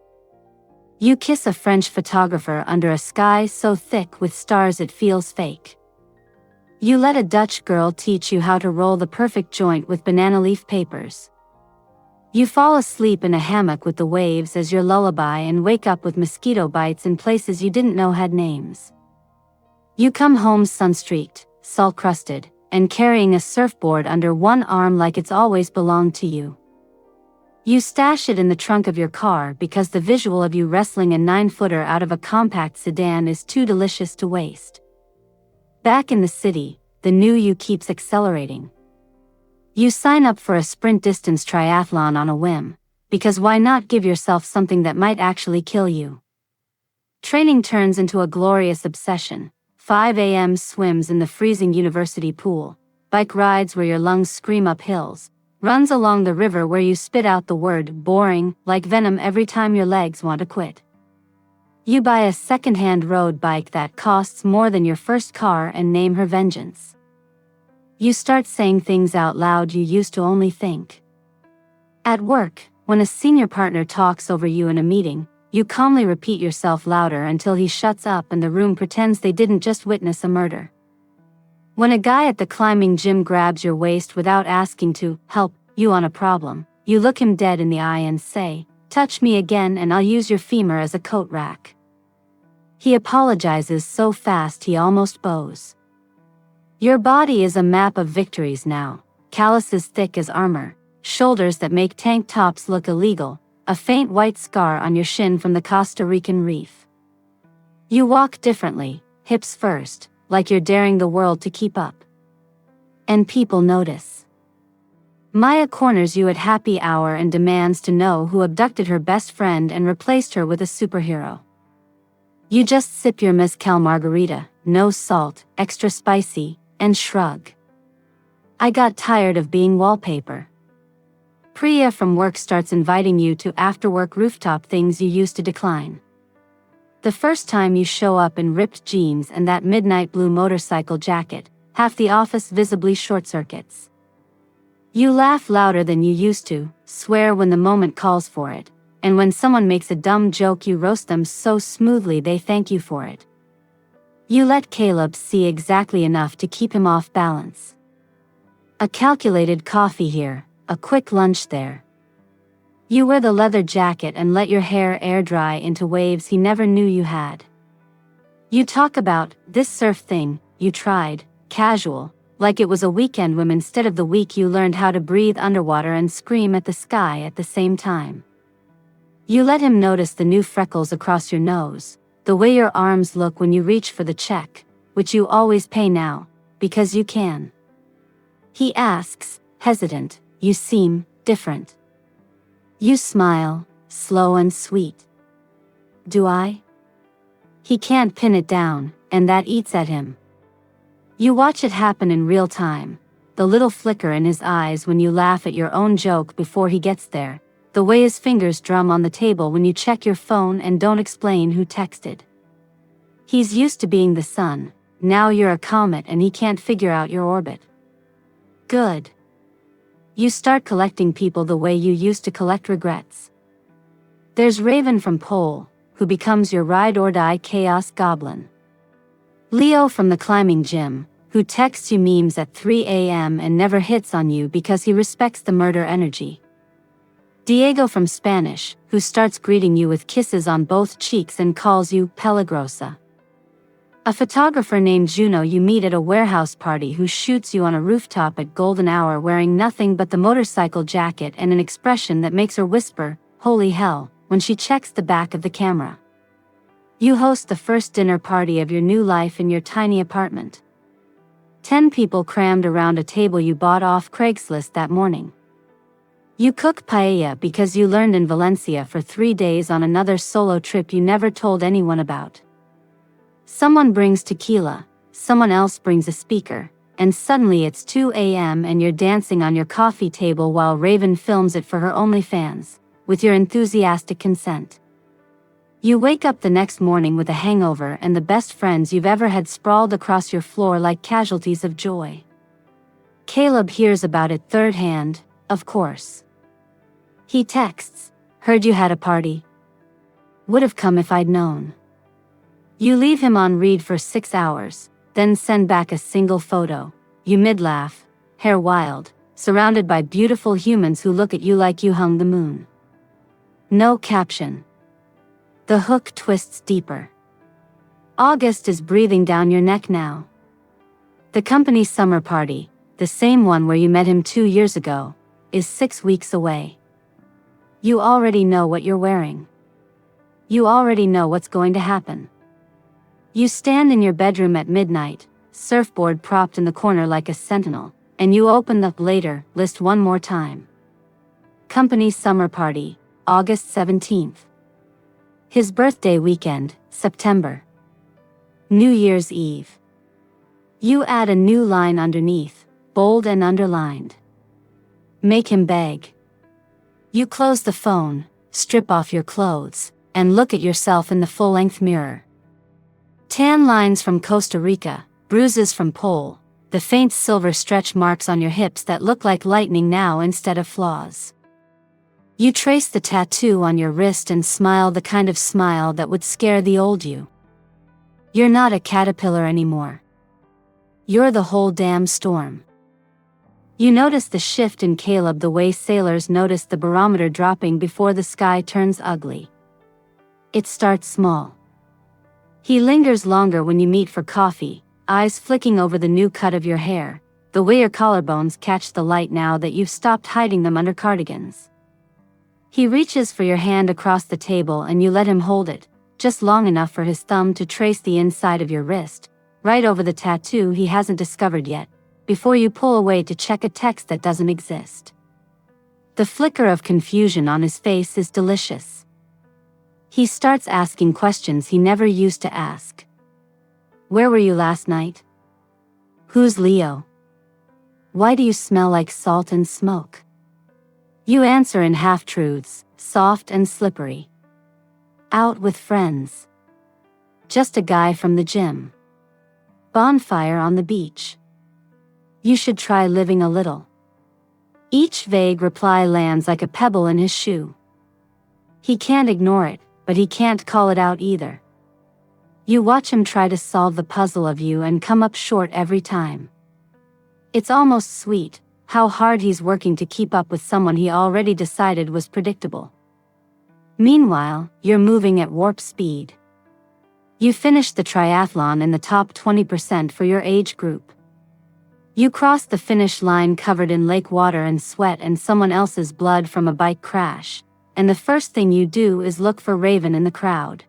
Speaker 1: You kiss a French photographer under a sky so thick with stars it feels fake. You let a Dutch girl teach you how to roll the perfect joint with banana leaf papers. You fall asleep in a hammock with the waves as your lullaby and wake up with mosquito bites in places you didn't know had names. You come home sun-streaked, salt-crusted, and carrying a surfboard under one arm like it's always belonged to you. You stash it in the trunk of your car because the visual of you wrestling a 9-footer out of a compact sedan is too delicious to waste. Back in the city, the new you keeps accelerating. You sign up for a sprint distance triathlon on a whim, because why not give yourself something that might actually kill you? Training turns into a glorious obsession. 5 a.m. swims in the freezing university pool, bike rides where your lungs scream up hills, runs along the river where you spit out the word boring like venom every time your legs want to quit. You buy a second-hand road bike that costs more than your first car and name her Vengeance. You start saying things out loud you used to only think. At work, when a senior partner talks over you in a meeting, you calmly repeat yourself louder until he shuts up and the room pretends they didn't just witness a murder. When a guy at the climbing gym grabs your waist without asking to help you on a problem, you look him dead in the eye and say, "Touch me again and I'll use your femur as a coat rack." He apologizes so fast he almost bows. Your body is a map of victories now, calluses thick as armor, shoulders that make tank tops look illegal, a faint white scar on your shin from the Costa Rican reef. You walk differently, hips first, like you're daring the world to keep up. And people notice. Maya corners you at happy hour and demands to know who abducted her best friend and replaced her with a superhero. You just sip your mezcal margarita, no salt, extra spicy, and shrug. I got tired of being wallpaper. Priya from work starts inviting you to after-work rooftop things you used to decline. The first time you show up in ripped jeans and that midnight blue motorcycle jacket, half the office visibly short-circuits. You laugh louder than you used to, swear when the moment calls for it, and when someone makes a dumb joke you roast them so smoothly they thank you for it. You let Caleb see exactly enough to keep him off balance. A calculated coffee here, a quick lunch there. You wear the leather jacket and let your hair air dry into waves he never knew you had. You talk about this surf thing you tried, casual, like it was a weekend when instead of the week you learned how to breathe underwater and scream at the sky at the same time. You let him notice the new freckles across your nose, the way your arms look when you reach for the check, which you always pay now, because you can. He asks, hesitant, "You seem different." You smile, slow and sweet. "Do I?" He can't pin it down, and that eats at him. You watch it happen in real time, the little flicker in his eyes when you laugh at your own joke before he gets there, the way his fingers drum on the table when you check your phone and don't explain who texted. He's used to being the sun, now you're a comet and he can't figure out your orbit. Good. You start collecting people the way you used to collect regrets. There's Raven from Pole, who becomes your ride-or-die chaos goblin. Leo from the climbing gym, who texts you memes at 3 a.m. and never hits on you because he respects the murder energy. Diego from Spanish, who starts greeting you with kisses on both cheeks and calls you peligrosa. A photographer named Juno you meet at a warehouse party who shoots you on a rooftop at golden hour wearing nothing but the motorcycle jacket and an expression that makes her whisper, "Holy hell," when she checks the back of the camera. You host the first dinner party of your new life in your tiny apartment. 10 people crammed around a table you bought off Craigslist that morning. You cook paella because you learned in Valencia for 3 days on another solo trip you never told anyone about. Someone brings tequila, someone else brings a speaker, and suddenly it's 2 a.m. and you're dancing on your coffee table while Raven films it for her OnlyFans, with your enthusiastic consent. You wake up the next morning with a hangover and the best friends you've ever had sprawled across your floor like casualties of joy. Caleb hears about it third hand, of course. He texts, "Heard you had a party. Would have come if I'd known." You leave him on read for 6 hours, then send back a single photo, you mid-laugh, hair wild, surrounded by beautiful humans who look at you like you hung the moon. No caption. The hook twists deeper. August is breathing down your neck now. The company's summer party, the same one where you met him 2 years ago, is 6 weeks away. You already know what you're wearing. You already know what's going to happen. You stand in your bedroom at midnight, surfboard propped in the corner like a sentinel, and you open the later list one more time. Company's summer party, August 17th. His birthday weekend, September. New Year's Eve. You add a new line underneath, bold and underlined. Make him beg. You close the phone, strip off your clothes, and look at yourself in the full-length mirror. Tan lines from Costa Rica, bruises from Pole, the faint silver stretch marks on your hips that look like lightning now instead of flaws. You trace the tattoo on your wrist and smile, the kind of smile that would scare the old you. You're not a caterpillar anymore. You're the whole damn storm. You notice the shift in Caleb the way sailors notice the barometer dropping before the sky turns ugly. It starts small. He lingers longer when you meet for coffee, eyes flicking over the new cut of your hair, the way your collarbones catch the light now that you've stopped hiding them under cardigans. He reaches for your hand across the table and you let him hold it, just long enough for his thumb to trace the inside of your wrist, right over the tattoo he hasn't discovered yet, before you pull away to check a text that doesn't exist. The flicker of confusion on his face is delicious. He starts asking questions he never used to ask. Where were you last night? Who's Leo? Why do you smell like salt and smoke? You answer in half-truths, soft and slippery. Out with friends. Just a guy from the gym. Bonfire on the beach. You should try living a little. Each vague reply lands like a pebble in his shoe. He can't ignore it, but he can't call it out either. You watch him try to solve the puzzle of you and come up short every time. It's almost sweet, how hard he's working to keep up with someone he already decided was predictable. Meanwhile, you're moving at warp speed. You finished the triathlon in the top 20% for your age group. You cross the finish line covered in lake water and sweat and someone else's blood from a bike crash, and the first thing you do is look for Raven in the crowd.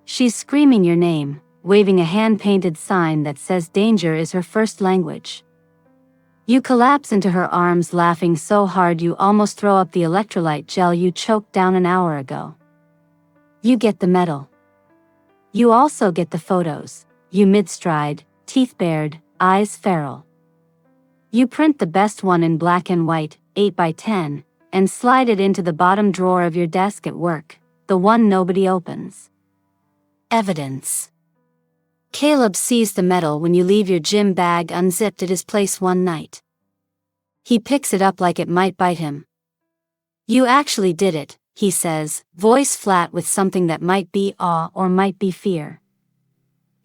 Speaker 1: She's screaming your name, waving a hand-painted sign that says danger is her first language. You collapse into her arms laughing so hard you almost throw up the electrolyte gel you choked down an hour ago. You get the medal. You also get the photos, you mid-stride, teeth bared, eyes feral. You print the best one in black and white, 8x10, and slide it into the bottom drawer of your desk at work, the one nobody opens. Evidence. Caleb sees the medal when you leave your gym bag unzipped at his place one night. He picks it up like it might bite him. You actually did it, he says, voice flat with something that might be awe or might be fear.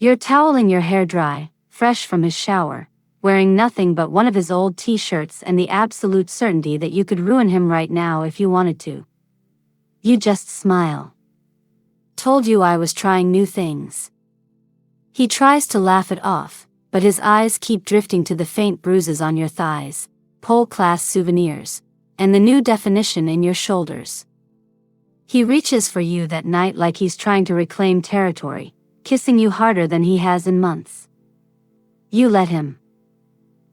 Speaker 1: You're toweling your hair dry, fresh from his shower, wearing nothing but one of his old t-shirts and the absolute certainty that you could ruin him right now if you wanted to. You just smile. Told you I was trying new things. He tries to laugh it off, but his eyes keep drifting to the faint bruises on your thighs, pole-class souvenirs, and the new definition in your shoulders. He reaches for you that night like he's trying to reclaim territory, kissing you harder than he has in months. You let him.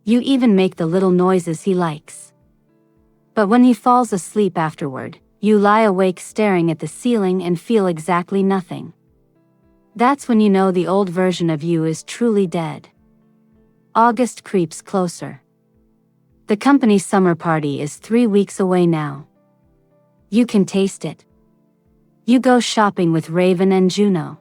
Speaker 1: You even make the little noises he likes. But when he falls asleep afterward, you lie awake staring at the ceiling and feel exactly nothing. That's when you know the old version of you is truly dead. August creeps closer. The company's summer party is 3 weeks away now. You can taste it. You go shopping with Raven and Juno.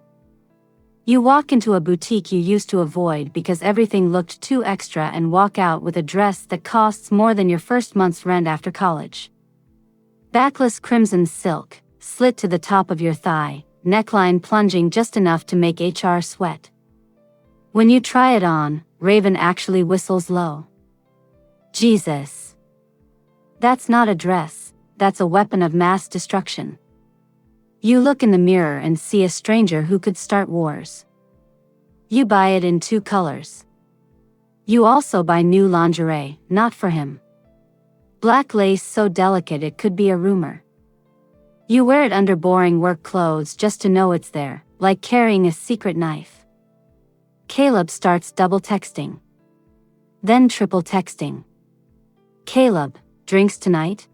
Speaker 1: You walk into a boutique you used to avoid because everything looked too extra and walk out with a dress that costs more than your first month's rent after college. Backless crimson silk, slit to the top of your thigh, neckline plunging just enough to make HR sweat. When you try it on, Raven actually whistles low. Jesus. That's not a dress, that's a weapon of mass destruction. You look in the mirror and see a stranger who could start wars. You buy it in 2 colors. You also buy new lingerie, not for him. Black lace so delicate it could be a rumor. You wear it under boring work clothes just to know it's there, like carrying a secret knife. Caleb starts double texting. Then triple texting. Caleb, drinks tonight?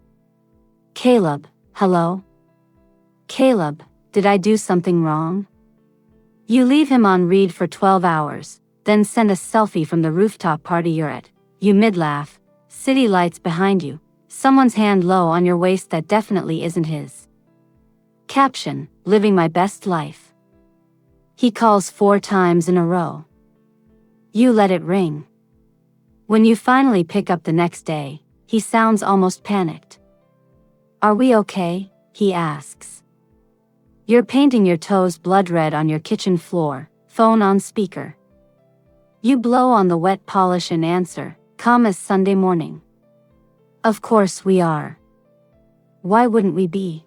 Speaker 1: Caleb, hello? Caleb, did I do something wrong? You leave him on read for 12 hours, then send a selfie from the rooftop party you're at. You mid-laugh, city lights behind you, someone's hand low on your waist that definitely isn't his. Caption, living my best life. He calls 4 times in a row. You let it ring. When you finally pick up the next day, he sounds almost panicked. "Are we okay?" he asks. You're painting your toes blood red on your kitchen floor, phone on speaker. You blow on the wet polish and answer, "Calm as Sunday morning." "Of course we are. Why wouldn't we be?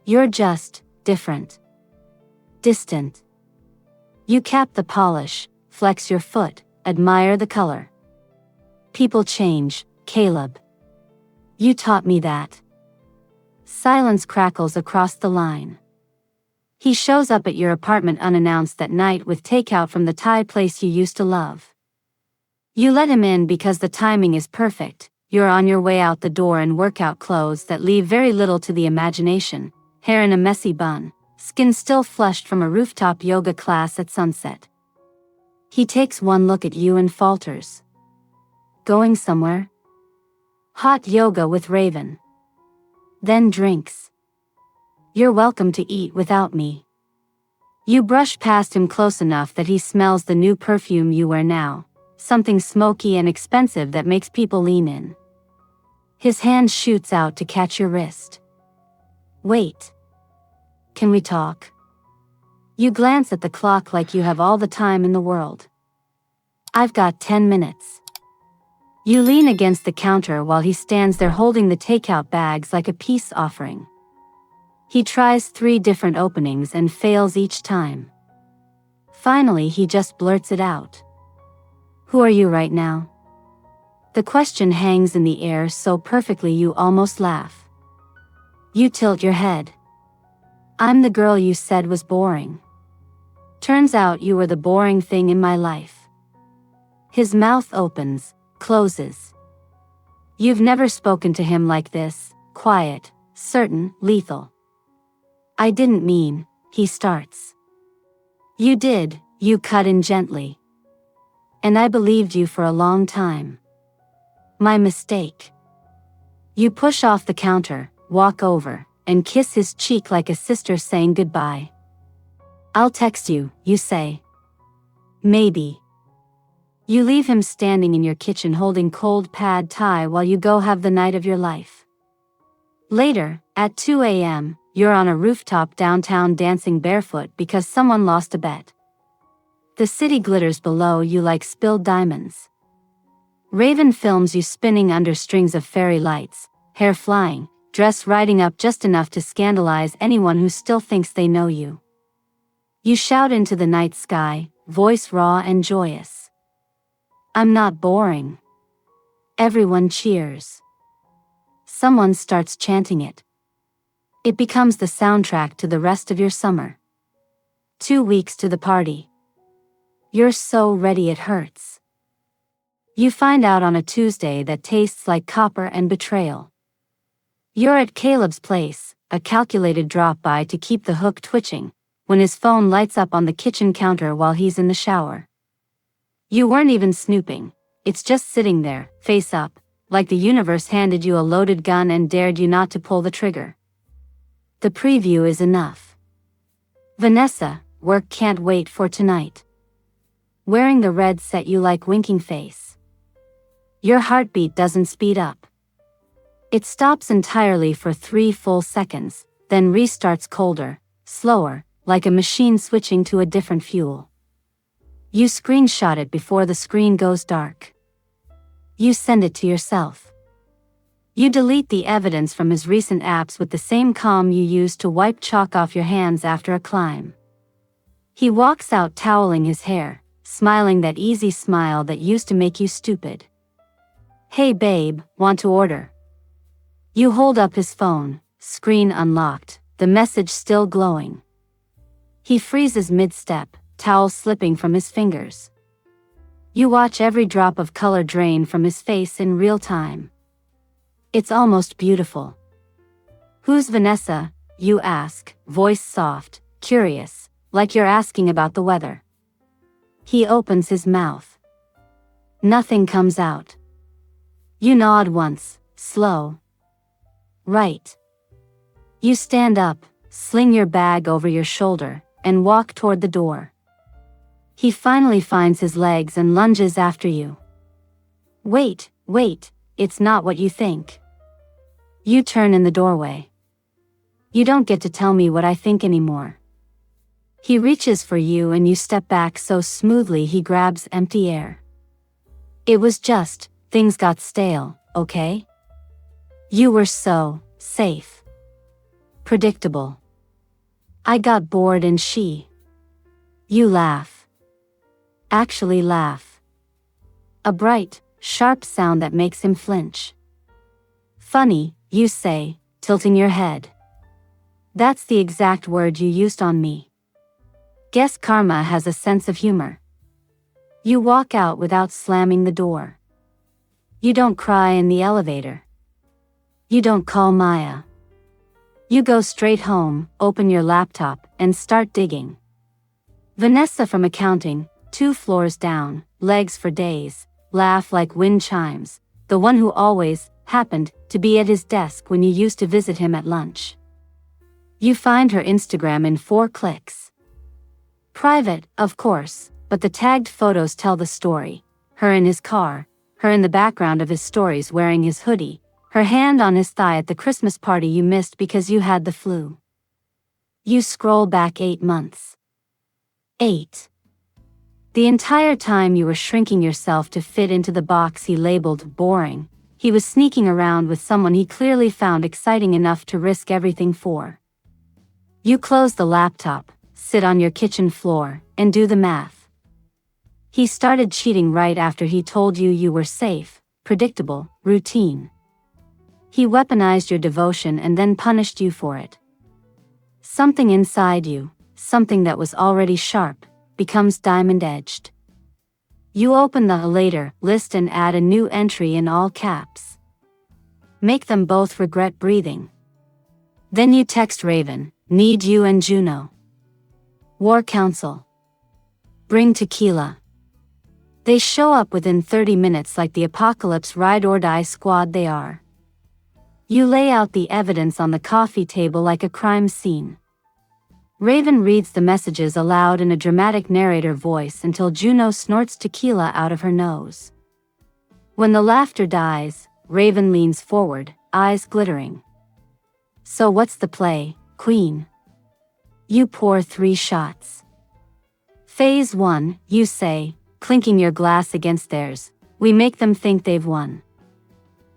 Speaker 1: You're just different. Distant." You cap the polish, flex your foot, admire the color. "People change, Caleb. You taught me that." Silence crackles across the line. He shows up at your apartment unannounced that night with takeout from the Thai place you used to love. You let him in because the timing is perfect. You're on your way out the door in workout clothes that leave very little to the imagination, hair in a messy bun, skin still flushed from a rooftop yoga class at sunset. He takes one look at you and falters. "Going somewhere?" "Hot yoga with Raven." Then drinks. "You're welcome to eat without me." You brush past him close enough that he smells the new perfume you wear now, something smoky and expensive that makes people lean in. His hand shoots out to catch your wrist. "Wait. Can we talk?" You glance at the clock like you have all the time in the world. "I've got 10 minutes. You lean against the counter while he stands there holding the takeout bags like a peace offering. He tries 3 different openings and fails each time. Finally, he just blurts it out. "Who are you right now?" The question hangs in the air so perfectly you almost laugh. You tilt your head. "I'm the girl you said was boring. Turns out you were the boring thing in my life." His mouth opens, closes. You've never spoken to him like this, quiet, certain, lethal. "I didn't mean," he starts. "You did," you cut in gently. "And I believed you for a long time. My mistake." You push off the counter, walk over, and kiss his cheek like a sister saying goodbye. "I'll text you," you say. "Maybe." You leave him standing in your kitchen holding cold pad thai while you go have the night of your life. Later, at 2 a.m., you're on a rooftop downtown dancing barefoot because someone lost a bet. The city glitters below you like spilled diamonds. Raven films you spinning under strings of fairy lights, hair flying, dress riding up just enough to scandalize anyone who still thinks they know you. You shout into the night sky, voice raw and joyous. "I'm not boring." Everyone cheers. Someone starts chanting it. It becomes the soundtrack to the rest of your summer. 2 weeks to the party. You're so ready it hurts. You find out on a Tuesday that tastes like copper and betrayal. You're at Caleb's place, a calculated drop-by to keep the hook twitching, when his phone lights up on the kitchen counter while he's in the shower. You weren't even snooping, it's just sitting there, face up, like the universe handed you a loaded gun and dared you not to pull the trigger. The preview is enough. Vanessa, work can't wait for tonight. Wearing the red set you like winking face. Your heartbeat doesn't speed up. It stops entirely for 3 full seconds, then restarts colder, slower, like a machine switching to a different fuel. You screenshot it before the screen goes dark. You send it to yourself. You delete the evidence from his recent apps with the same calm you used to wipe chalk off your hands after a climb. He walks out toweling his hair, smiling that easy smile that used to make you stupid. "Hey babe, want to order?" You hold up his phone, screen unlocked, the message still glowing. He freezes mid-step, towel slipping from his fingers. You watch every drop of color drain from his face in real time. It's almost beautiful. "Who's Vanessa?" you ask, voice soft, curious, like you're asking about the weather. He opens his mouth. Nothing comes out. You nod once, slow. Right. You stand up, sling your bag over your shoulder, and walk toward the door. He finally finds his legs and lunges after you. Wait, it's not what you think. You turn in the doorway. You don't get to tell me what I think anymore. He reaches for you and you step back so smoothly he grabs empty air. It was just, things got stale, okay? You were so safe. Predictable. I got bored and You laugh. Actually laugh. A bright, sharp sound that makes him flinch. Funny, you say, tilting your head. That's the exact word you used on me. Guess karma has a sense of humor. You walk out without slamming the door. You don't cry in the elevator. You don't call Maya. You go straight home, open your laptop, and start digging. Vanessa from accounting, 2 floors down, legs for days, laugh like wind chimes, the one who always happened to be at his desk when you used to visit him at lunch. You find her Instagram in 4 clicks. Private, of course, but the tagged photos tell the story. Her in his car, her in the background of his stories wearing his hoodie, her hand on his thigh at the Christmas party you missed because you had the flu. You scroll back 8 months. 8. The entire time you were shrinking yourself to fit into the box he labeled boring, he was sneaking around with someone he clearly found exciting enough to risk everything for. You close the laptop, sit on your kitchen floor, and do the math. He started cheating right after he told you you were safe, predictable, routine. He weaponized your devotion and then punished you for it. Something inside you, something that was already sharp, becomes diamond-edged. You open the later list and add a new entry in all caps. Make them both regret breathing. Then you text Raven, need you and Juno. War Council. Bring tequila. They show up within 30 minutes like the apocalypse ride-or-die squad they are. You lay out the evidence on the coffee table like a crime scene. Raven reads the messages aloud in a dramatic narrator voice until Juno snorts tequila out of her nose. When the laughter dies, Raven leans forward, eyes glittering. So what's the play, Queen? You pour 3 shots. Phase 1, you say, clinking your glass against theirs, we make them think they've won.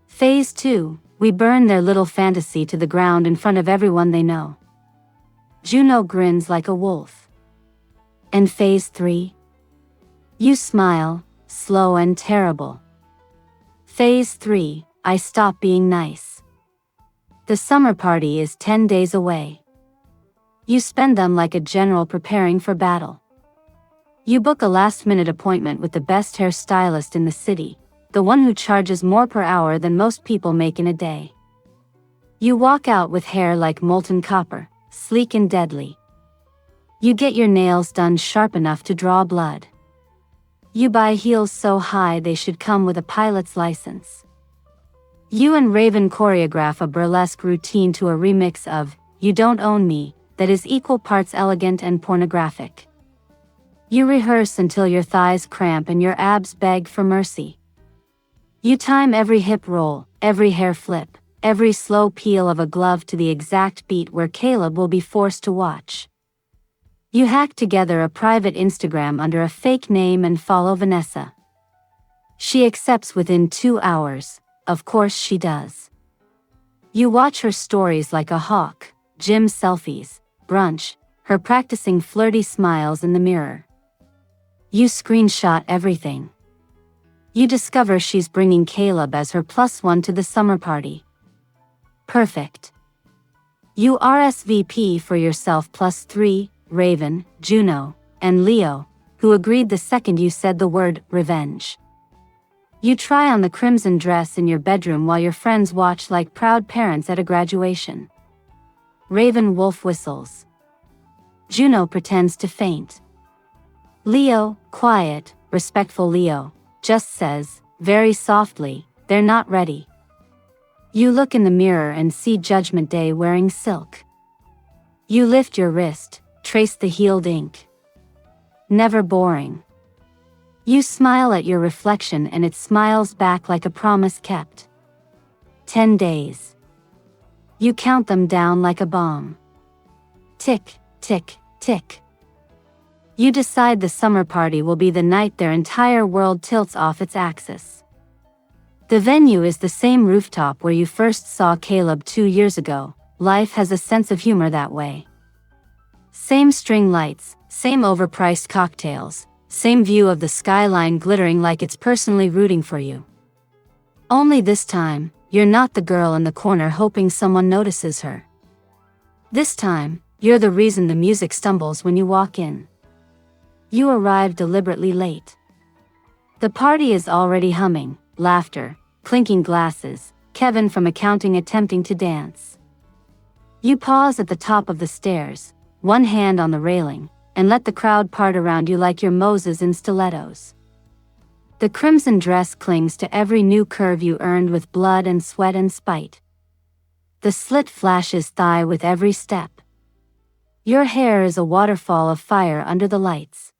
Speaker 1: Phase 2, we burn their little fantasy to the ground in front of everyone they know. Juno grins like a wolf. And phase 3? You smile, slow and terrible. Phase 3, I stop being nice. The summer party is 10 days away. You spend them like a general preparing for battle. You book a last-minute appointment with the best hairstylist in the city, the one who charges more per hour than most people make in a day. You walk out with hair like molten copper, sleek and deadly. You get your nails done sharp enough to draw blood. You buy heels so high they should come with a pilot's license. You and Raven choreograph a burlesque routine to a remix of You Don't Own Me that is equal parts elegant and pornographic. You rehearse until your thighs cramp and your abs beg for mercy. You time every hip roll, every hair flip, every slow peel of a glove to the exact beat where Caleb will be forced to watch. You hack together a private Instagram under a fake name and follow Vanessa. She accepts within 2 hours, of course she does. You watch her stories like a hawk, gym selfies, brunch, her practicing flirty smiles in the mirror. You screenshot everything. You discover she's bringing Caleb as her +1 to the summer party. Perfect. You RSVP for yourself +3, Raven, Juno, and Leo, who agreed the second you said the word revenge. You try on the crimson dress in your bedroom while your friends watch like proud parents at a graduation. Raven wolf whistles. Juno pretends to faint. Leo, quiet, respectful Leo, just says, very softly, they're not ready. You look in the mirror and see Judgment Day wearing silk. You lift your wrist, trace the healed ink. Never boring. You smile at your reflection and it smiles back like a promise kept. 10 days. You count them down like a bomb. Tick, tick, tick. You decide the summer party will be the night their entire world tilts off its axis. The venue is the same rooftop where you first saw Caleb 2 years ago. Life has a sense of humor that way. Same string lights, same overpriced cocktails, same view of the skyline glittering like it's personally rooting for you. Only this time, you're not the girl in the corner hoping someone notices her. This time, you're the reason the music stumbles when you walk in. You arrive deliberately late. The party is already humming, laughter, clinking glasses, Kevin from accounting attempting to dance. You pause at the top of the stairs, one hand on the railing, and let the crowd part around you like you're Moses in stilettos. The crimson dress clings to every new curve you earned with blood and sweat and spite. The slit flashes thigh with every step. Your hair is a waterfall of fire under the lights.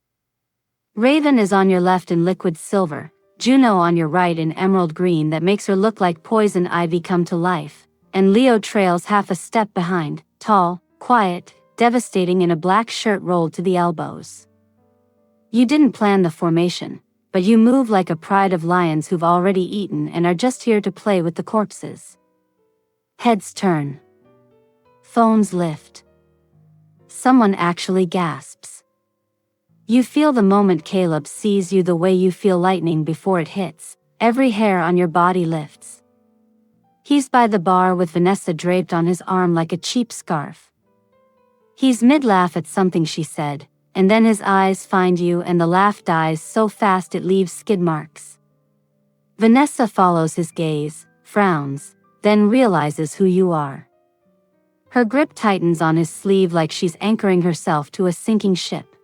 Speaker 1: Raven is on your left in liquid silver, Juno on your right in emerald green that makes her look like poison ivy come to life, and Leo trails half a step behind, tall, quiet, devastating in a black shirt rolled to the elbows. You didn't plan the formation, but you move like a pride of lions who've already eaten and are just here to play with the corpses. Heads turn. Phones lift. Someone actually gasps. You feel the moment Caleb sees you the way you feel lightning before it hits, every hair on your body lifts. He's by the bar with Vanessa draped on his arm like a cheap scarf. He's mid-laugh at something she said, and then his eyes find you and the laugh dies so fast it leaves skid marks. Vanessa follows his gaze, frowns, then realizes who you are. Her grip tightens on his sleeve like she's anchoring herself to a sinking ship.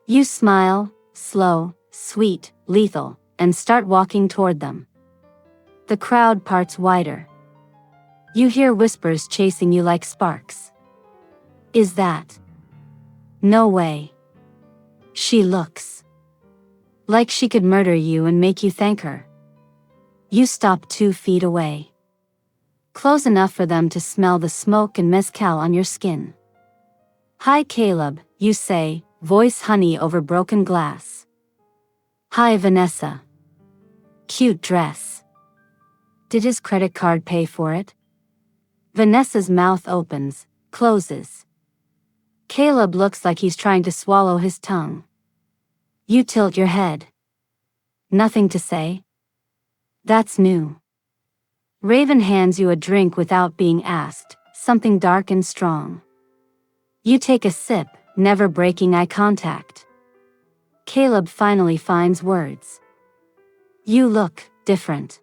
Speaker 1: You smile, slow, sweet, lethal, and start walking toward them. The crowd parts wider. You hear whispers chasing you like sparks. Is that? No way. She looks like she could murder you and make you thank her. You stop 2 feet away. Close enough for them to smell the smoke and mezcal on your skin. Hi Caleb, you say, voice honey over broken glass. Hi Vanessa. Cute dress. Did his credit card pay for it? Vanessa's mouth opens, closes. Caleb looks like he's trying to swallow his tongue. You tilt your head. Nothing to say? That's new. Raven hands you a drink without being asked, something dark and strong. You take a sip, never breaking eye contact. Caleb finally finds words. You look different.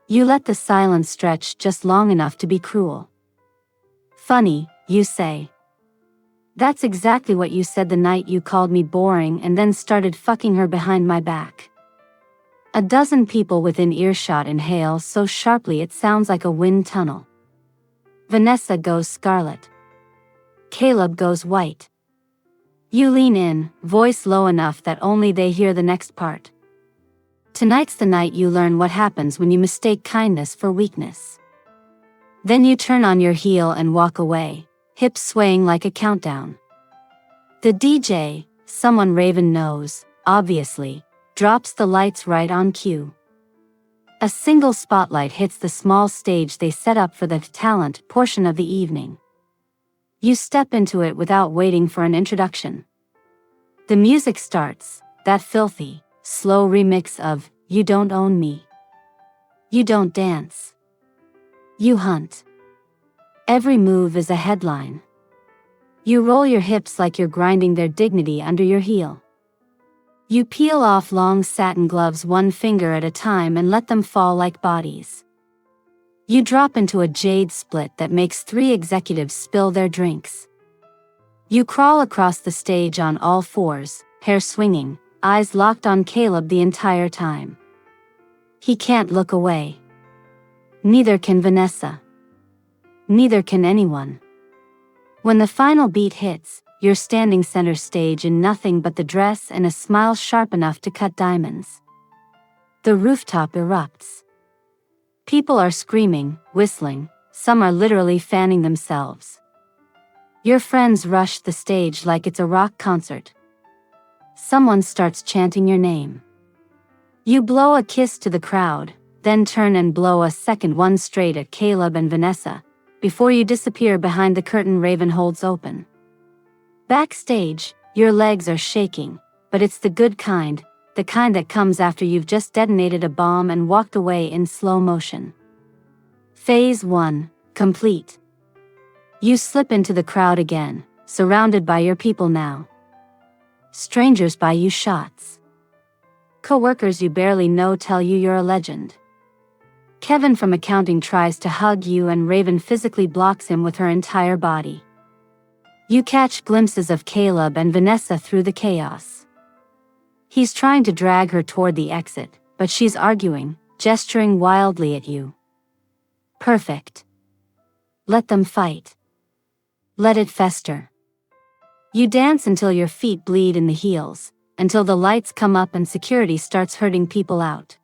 Speaker 1: You let the silence stretch just long enough to be cruel. Funny, you say. That's exactly what you said the night you called me boring and then started fucking her behind my back. A dozen people within earshot inhale so sharply it sounds like a wind tunnel. Vanessa goes scarlet. Caleb goes white. You lean in, voice low enough that only they hear the next part. Tonight's the night you learn what happens when you mistake kindness for weakness. Then you turn on your heel and walk away, hips swaying like a countdown. The DJ, someone Raven knows, obviously, drops the lights right on cue. A single spotlight hits the small stage they set up for the talent portion of the evening. You step into it without waiting for an introduction. The music starts, that filthy, slow remix of You Don't Own Me. You don't dance. You hunt. Every move is a headline. You roll your hips like you're grinding their dignity under your heel. You peel off long satin gloves one finger at a time and let them fall like bodies. You drop into a jade split that makes 3 executives spill their drinks. You crawl across the stage on all fours, hair swinging, eyes locked on Caleb the entire time. He can't look away. Neither can Vanessa. Neither can anyone. When the final beat hits, you're standing center stage in nothing but the dress and a smile sharp enough to cut diamonds. The rooftop erupts. People are screaming, whistling, some are literally fanning themselves. Your friends rush the stage like it's a rock concert. Someone starts chanting your name. You blow a kiss to the crowd, then turn and blow a second one straight at Caleb and Vanessa, before you disappear behind the curtain Raven holds open. Backstage, your legs are shaking, but it's the good kind, the kind that comes after you've just detonated a bomb and walked away in slow motion. Phase 1, complete. You slip into the crowd again, surrounded by your people now. Strangers buy you shots. Co-workers you barely know tell you you're a legend. Kevin from accounting tries to hug you and Raven physically blocks him with her entire body. You catch glimpses of Caleb and Vanessa through the chaos. He's trying to drag her toward the exit, but she's arguing, gesturing wildly at you. Perfect. Let them fight. Let it fester. You dance until your feet bleed in the heels, until the lights come up and security starts herding people out.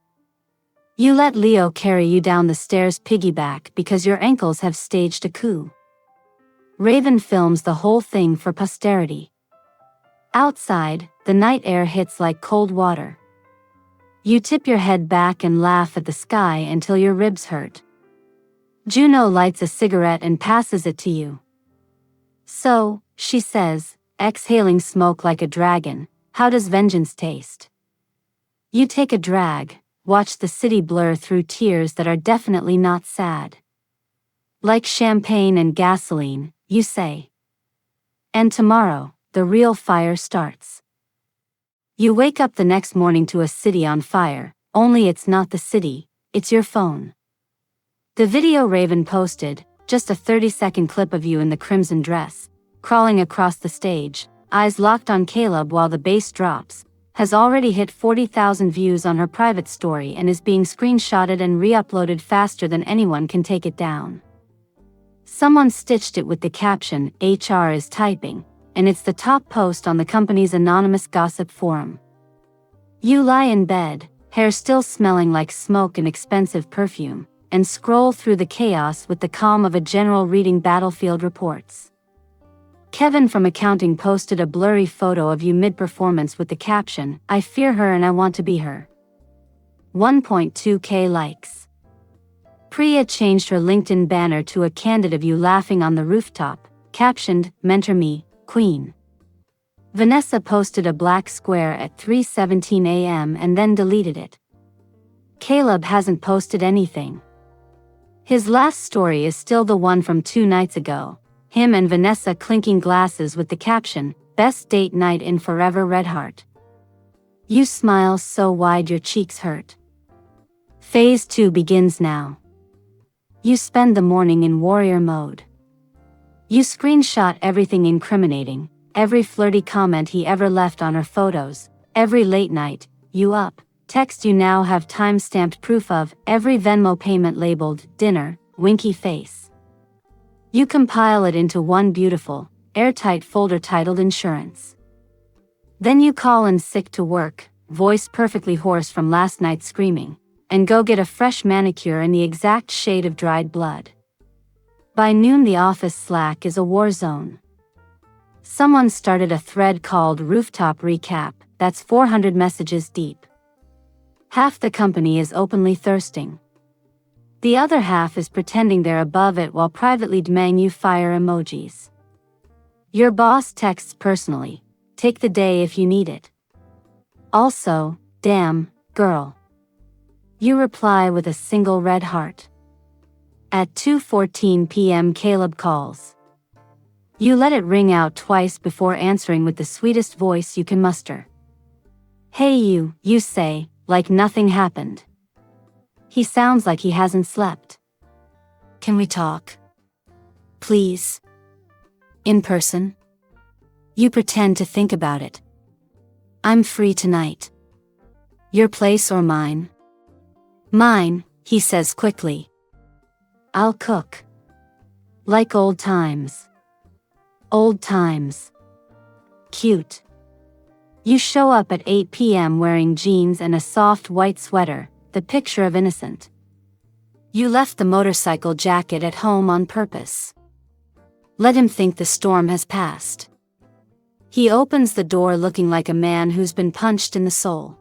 Speaker 1: You let Leo carry you down the stairs piggyback because your ankles have staged a coup. Raven films the whole thing for posterity. Outside, the night air hits like cold water. You tip your head back and laugh at the sky until your ribs hurt. Juno lights a cigarette and passes it to you. So, she says, exhaling smoke like a dragon, how does vengeance taste? You take a drag, watch the city blur through tears that are definitely not sad. Like champagne and gasoline, you say. And tomorrow, the real fire starts. You wake up the next morning to a city on fire, only it's not the city, it's your phone. The video Raven posted, just a 30-second clip of you in the crimson dress, crawling across the stage, eyes locked on Caleb while the bass drops, has already hit 40,000 views on her private story and is being screenshotted and re-uploaded faster than anyone can take it down. Someone stitched it with the caption, HR is typing, and it's the top post on the company's anonymous gossip forum. You lie in bed, hair still smelling like smoke and expensive perfume, and scroll through the chaos with the calm of a general reading battlefield reports. Kevin from accounting posted a blurry photo of you mid-performance with the caption, I fear her and I want to be her. 1.2k likes. Priya changed her LinkedIn banner to a candid of you laughing on the rooftop, captioned, Mentor me, Queen. Vanessa posted a black square at 3:17 a.m. and then deleted it. Caleb hasn't posted anything. His last story is still the one from 2 nights ago, him and Vanessa clinking glasses with the caption, Best date night in forever Redheart. You smile so wide your cheeks hurt. Phase 2 begins now. You spend the morning in warrior mode. You screenshot everything incriminating, every flirty comment he ever left on her photos, every late night, you up, text you now have time-stamped proof of, every Venmo payment labeled, dinner, winky face. You compile it into one beautiful, airtight folder titled Insurance. Then you call in sick to work, voice perfectly hoarse from last night's screaming, and go get a fresh manicure in the exact shade of dried blood. By noon the office Slack is a war zone. Someone started a thread called Rooftop Recap, that's 400 messages deep. Half the company is openly thirsting. The other half is pretending they're above it while privately demanding you fire emojis. Your boss texts personally, take the day if you need it. Also, damn, girl. You reply with a single red heart. At 2:14 p.m. Caleb calls. You let it ring out twice before answering with the sweetest voice you can muster. Hey you say, like nothing happened. He sounds like he hasn't slept. Can we talk? Please. In person? You pretend to think about it. I'm free tonight. Your place or mine? Mine, he says quickly. I'll cook. Like old times. Old times. Cute. You show up at 8 p.m. wearing jeans and a soft white sweater, the picture of innocent. You left the motorcycle jacket at home on purpose. Let him think the storm has passed. He opens the door looking like a man who's been punched in the soul.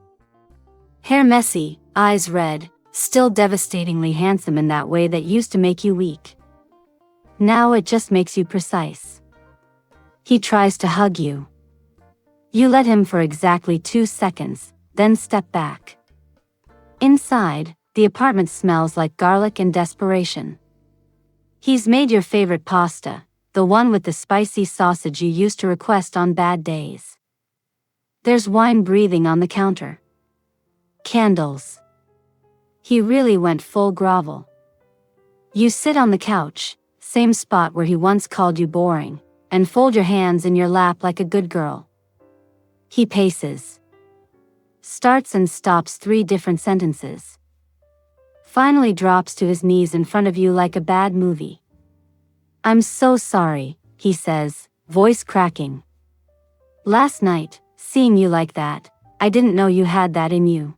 Speaker 1: Hair messy, eyes red, still devastatingly handsome in that way that used to make you weak. Now it just makes you precise. He tries to hug you. You let him for exactly 2 seconds, then step back. Inside, the apartment smells like garlic and desperation. He's made your favorite pasta, the one with the spicy sausage you used to request on bad days. There's wine breathing on the counter. Candles. He really went full grovel. You sit on the couch, same spot where he once called you boring, and fold your hands in your lap like a good girl. He paces. Starts and stops 3 different sentences. Finally drops to his knees in front of you like a bad movie. "I'm so sorry," he says, voice cracking. "Last night, seeing you like that, I didn't know you had that in you.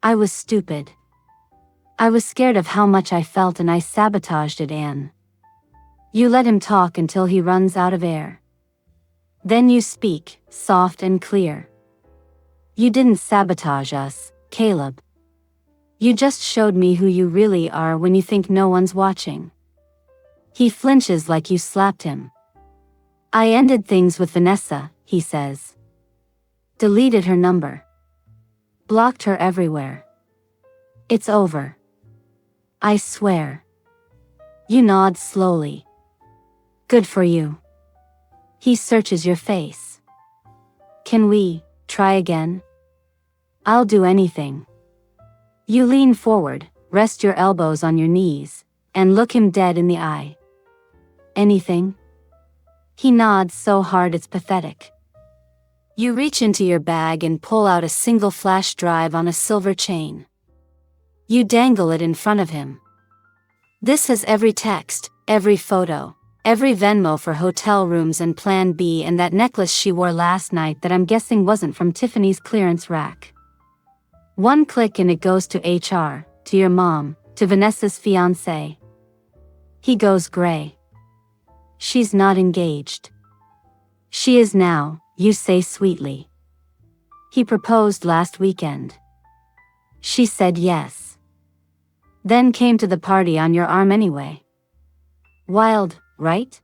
Speaker 1: I was stupid. I was scared of how much I felt and I sabotaged it, Anne." You let him talk until he runs out of air. Then you speak, soft and clear. "You didn't sabotage us, Caleb. You just showed me who you really are when you think no one's watching." He flinches like you slapped him. "I ended things with Vanessa," he says. "Deleted her number. Blocked her everywhere. It's over. I swear." You nod slowly. "Good for you." He searches your face. "Can we try again?" "I'll do anything." You lean forward, rest your elbows on your knees, and look him dead in the eye. "Anything?" He nods so hard it's pathetic. You reach into your bag and pull out a single flash drive on a silver chain. You dangle it in front of him. "This has every text, every photo, every Venmo for hotel rooms and Plan B and that necklace she wore last night that I'm guessing wasn't from Tiffany's clearance rack. One click and it goes to HR, to your mom, to Vanessa's fiancé." He goes gray. "She's not engaged." "She is now," you say sweetly. "He proposed last weekend." She said yes. Then came to the party on your arm anyway. Wild, right?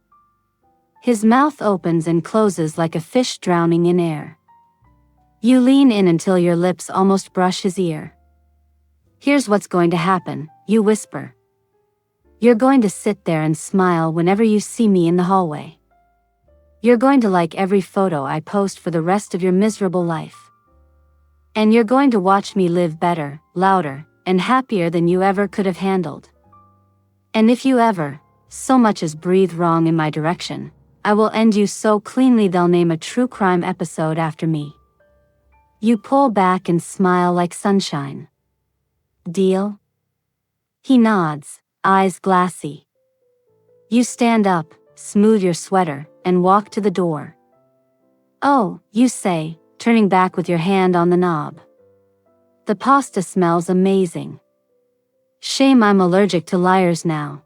Speaker 1: His mouth opens and closes like a fish drowning in air. You lean in until your lips almost brush his ear. "Here's what's going to happen," you whisper. "You're going to sit there and smile whenever you see me in the hallway. You're going to like every photo I post for the rest of your miserable life. And you're going to watch me live better, louder, and happier than you ever could have handled. And if you ever, so much as breathe wrong in my direction, I will end you so cleanly they'll name a true crime episode after me." You pull back and smile like sunshine. "Deal?" He nods, eyes glassy. You stand up, smooth your sweater, and walk to the door. "Oh," you say, turning back with your hand on the knob. "The pasta smells amazing. Shame I'm allergic to liars now."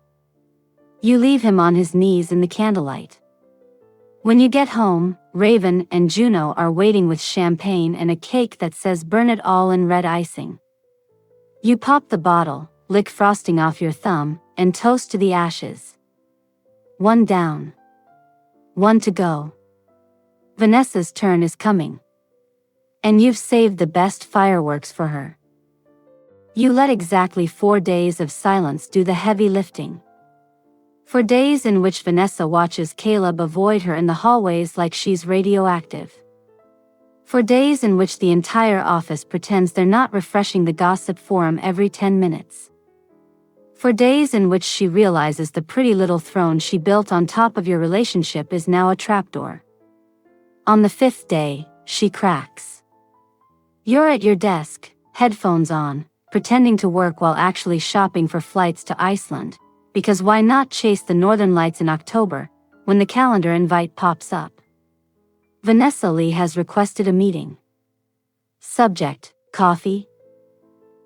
Speaker 1: You leave him on his knees in the candlelight. When you get home, Raven and Juno are waiting with champagne and a cake that says "Burn it all" in red icing. You pop the bottle, lick frosting off your thumb, and toast to the ashes. One down. One to go. Vanessa's turn is coming. And you've saved the best fireworks for her. You let exactly 4 days of silence do the heavy lifting. For days in which Vanessa watches Caleb avoid her in the hallways like she's radioactive. For days in which the entire office pretends they're not refreshing the gossip forum every 10 minutes. For days in which she realizes the pretty little throne she built on top of your relationship is now a trapdoor. On the 5th day, she cracks. You're at your desk, headphones on, pretending to work while actually shopping for flights to Iceland, because why not chase the northern lights in October, when the calendar invite pops up? Vanessa Lee has requested a meeting. Subject, coffee?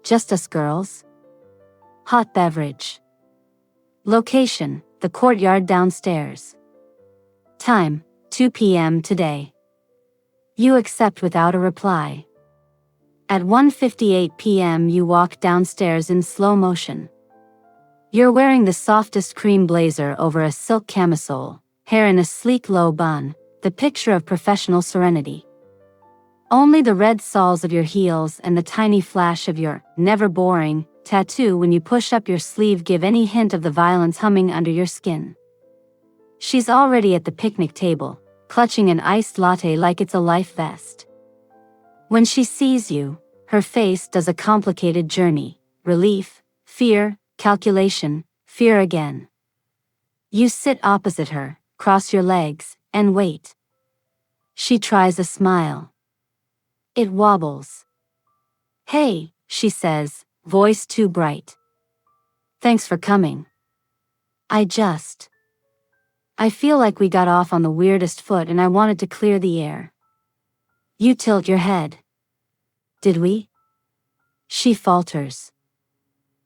Speaker 1: Just us girls? Hot beverage. Location, the courtyard downstairs. Time, 2 p.m. today. You accept without a reply. At 1:58 p.m. you walk downstairs in slow motion. You're wearing the softest cream blazer over a silk camisole, hair in a sleek low bun, the picture of professional serenity. Only the red soles of your heels and the tiny flash of your never boring tattoo when you push up your sleeve give any hint of the violence humming under your skin. She's already at the picnic table, clutching an iced latte like it's a life vest. When she sees you, her face does a complicated journey: relief, fear, calculation, fear again. You sit opposite her, cross your legs, and wait. She tries a smile. It wobbles. "Hey," she says, voice too bright. "Thanks for coming. I feel like we got off on the weirdest foot and I wanted to clear the air." You tilt your head. "Did we?" She falters.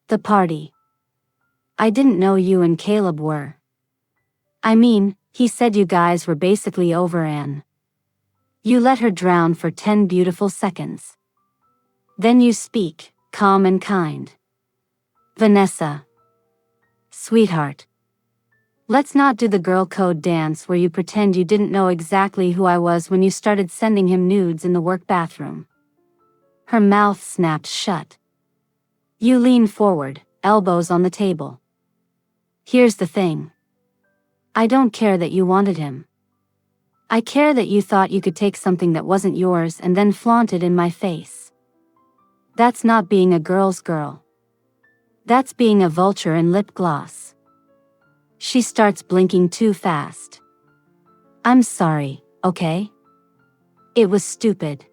Speaker 1: "The party. I didn't know you and Caleb were. I mean, he said you guys were basically over and..." You let her drown for 10 beautiful seconds. Then you speak, calm and kind. "Vanessa. Sweetheart. Let's not do the girl code dance where you pretend you didn't know exactly who I was when you started sending him nudes in the work bathroom." Her mouth snapped shut. You lean forward, elbows on the table. "Here's the thing. I don't care that you wanted him. I care that you thought you could take something that wasn't yours and then flaunt it in my face. That's not being a girl's girl. That's being a vulture in lip gloss." She starts blinking too fast. "I'm sorry, okay? It was stupid.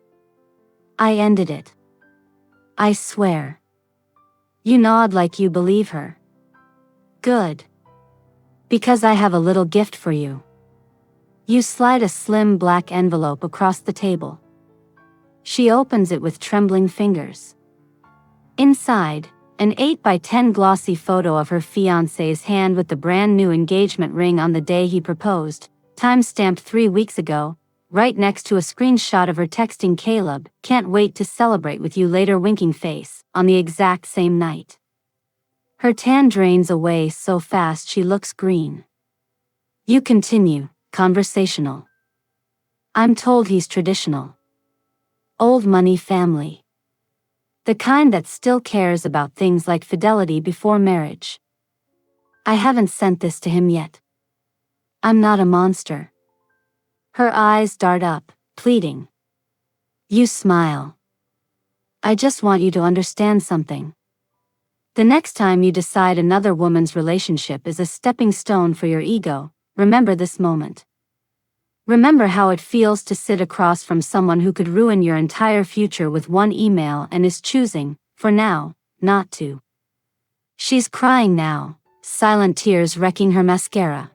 Speaker 1: I ended it. I swear." You nod like you believe her. "Good. Because I have a little gift for you." You slide a slim black envelope across the table. She opens it with trembling fingers. Inside, an 8x10 glossy photo of her fiancé's hand with the brand new engagement ring on the day he proposed, time-stamped 3 weeks ago, right next to a screenshot of her texting Caleb, "Can't wait to celebrate with you later," winking face, on the exact same night. Her tan drains away so fast she looks green. You continue, conversational. "I'm told he's traditional. Old money family. The kind that still cares about things like fidelity before marriage. I haven't sent this to him yet. I'm not a monster." Her eyes dart up, pleading. You smile. "I just want you to understand something. The next time you decide another woman's relationship is a stepping stone for your ego, remember this moment. Remember how it feels to sit across from someone who could ruin your entire future with one email and is choosing, for now, not to." She's crying now, silent tears wrecking her mascara.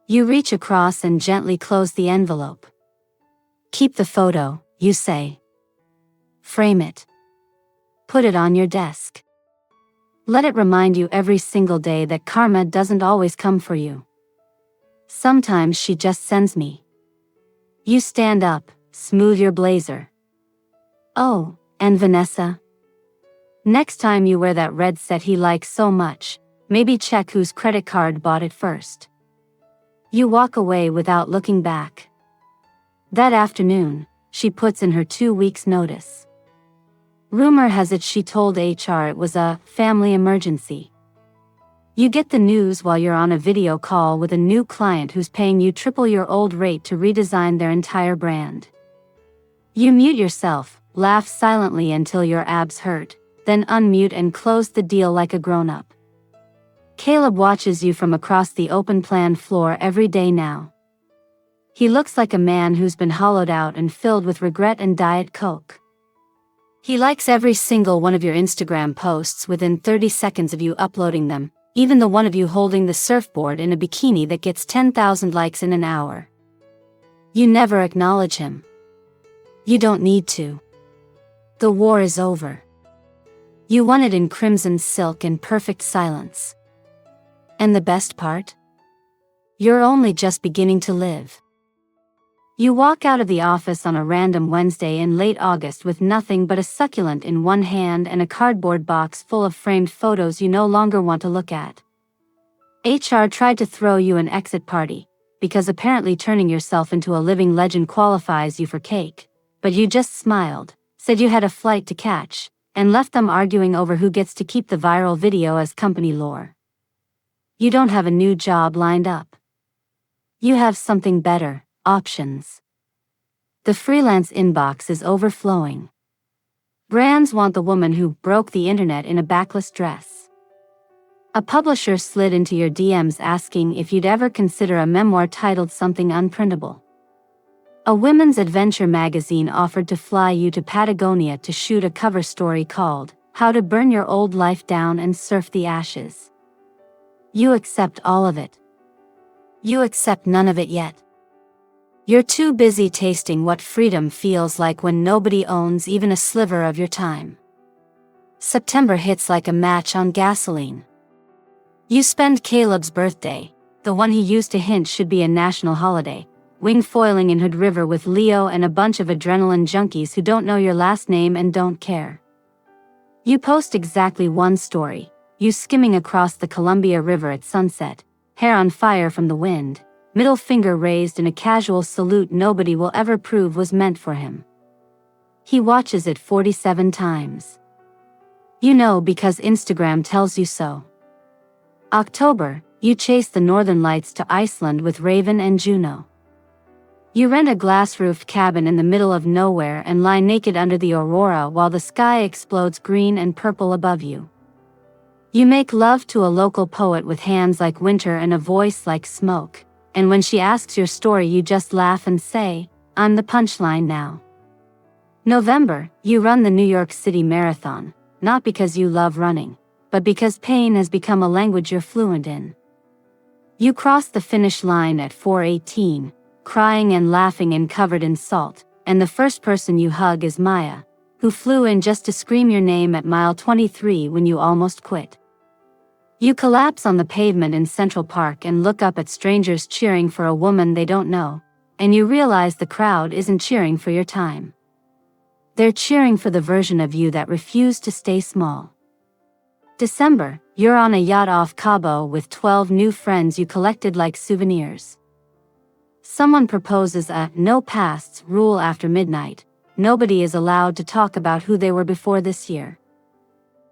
Speaker 1: You reach across and gently close the envelope. "Keep the photo," you say. "Frame it. Put it on your desk. Let it remind you every single day that karma doesn't always come for you. Sometimes she just sends me." You stand up, smooth your blazer. "Oh, and Vanessa? Next time you wear that red set he likes so much, maybe check whose credit card bought it first." You walk away without looking back. That afternoon, she puts in her 2 weeks' notice. Rumor has it she told HR it was a family emergency. You get the news while you're on a video call with a new client who's paying you triple your old rate to redesign their entire brand. You mute yourself, laugh silently until your abs hurt, then unmute and close the deal like a grown-up. Caleb watches you from across the open-plan floor every day now. He looks like a man who's been hollowed out and filled with regret and Diet Coke. He likes every single one of your Instagram posts within 30 seconds of you uploading them, even the one of you holding the surfboard in a bikini that gets 10,000 likes in an hour. You never acknowledge him. You don't need to. The war is over. You won it in crimson silk and perfect silence. And the best part? You're only just beginning to live. You walk out of the office on a random Wednesday in late August with nothing but a succulent in one hand and a cardboard box full of framed photos you no longer want to look at. HR tried to throw you an exit party, because apparently turning yourself into a living legend qualifies you for cake, but you just smiled, said you had a flight to catch, and left them arguing over who gets to keep the viral video as company lore. You don't have a new job lined up. You have something better, options. The freelance inbox is overflowing. Brands want the woman who broke the internet in a backless dress. A publisher slid into your DMs asking if you'd ever consider a memoir titled something unprintable. A women's adventure magazine offered to fly you to Patagonia to shoot a cover story called How to Burn Your Old Life Down and Surf the Ashes. You accept all of it. You accept none of it yet. You're too busy tasting what freedom feels like when nobody owns even a sliver of your time. September hits like a match on gasoline. You spend Caleb's birthday, the one he used to hint should be a national holiday, wing foiling in Hood River with Leo and a bunch of adrenaline junkies who don't know your last name and don't care. You post exactly one story, you skimming across the Columbia River at sunset, hair on fire from the wind, middle finger raised in a casual salute nobody will ever prove was meant for him. He watches it 47 times. You know because Instagram tells you so. October, you chase the northern lights to Iceland with Raven and Juno. You rent a glass-roofed cabin in the middle of nowhere and lie naked under the aurora while the sky explodes green and purple above you. You make love to a local poet with hands like winter and a voice like smoke, and when she asks your story you just laugh and say, "I'm the punchline now." November, you run the New York City Marathon, not because you love running, but because pain has become a language you're fluent in. You cross the finish line at 4:18, crying and laughing and covered in salt, and the first person you hug is Maya, who flew in just to scream your name at mile 23 when you almost quit. You collapse on the pavement in Central Park and look up at strangers cheering for a woman they don't know, and you realize the crowd isn't cheering for your time. They're cheering for the version of you that refused to stay small. December, you're on a yacht off Cabo with 12 new friends you collected like souvenirs. Someone proposes a no pasts rule after midnight. Nobody is allowed to talk about who they were before this year.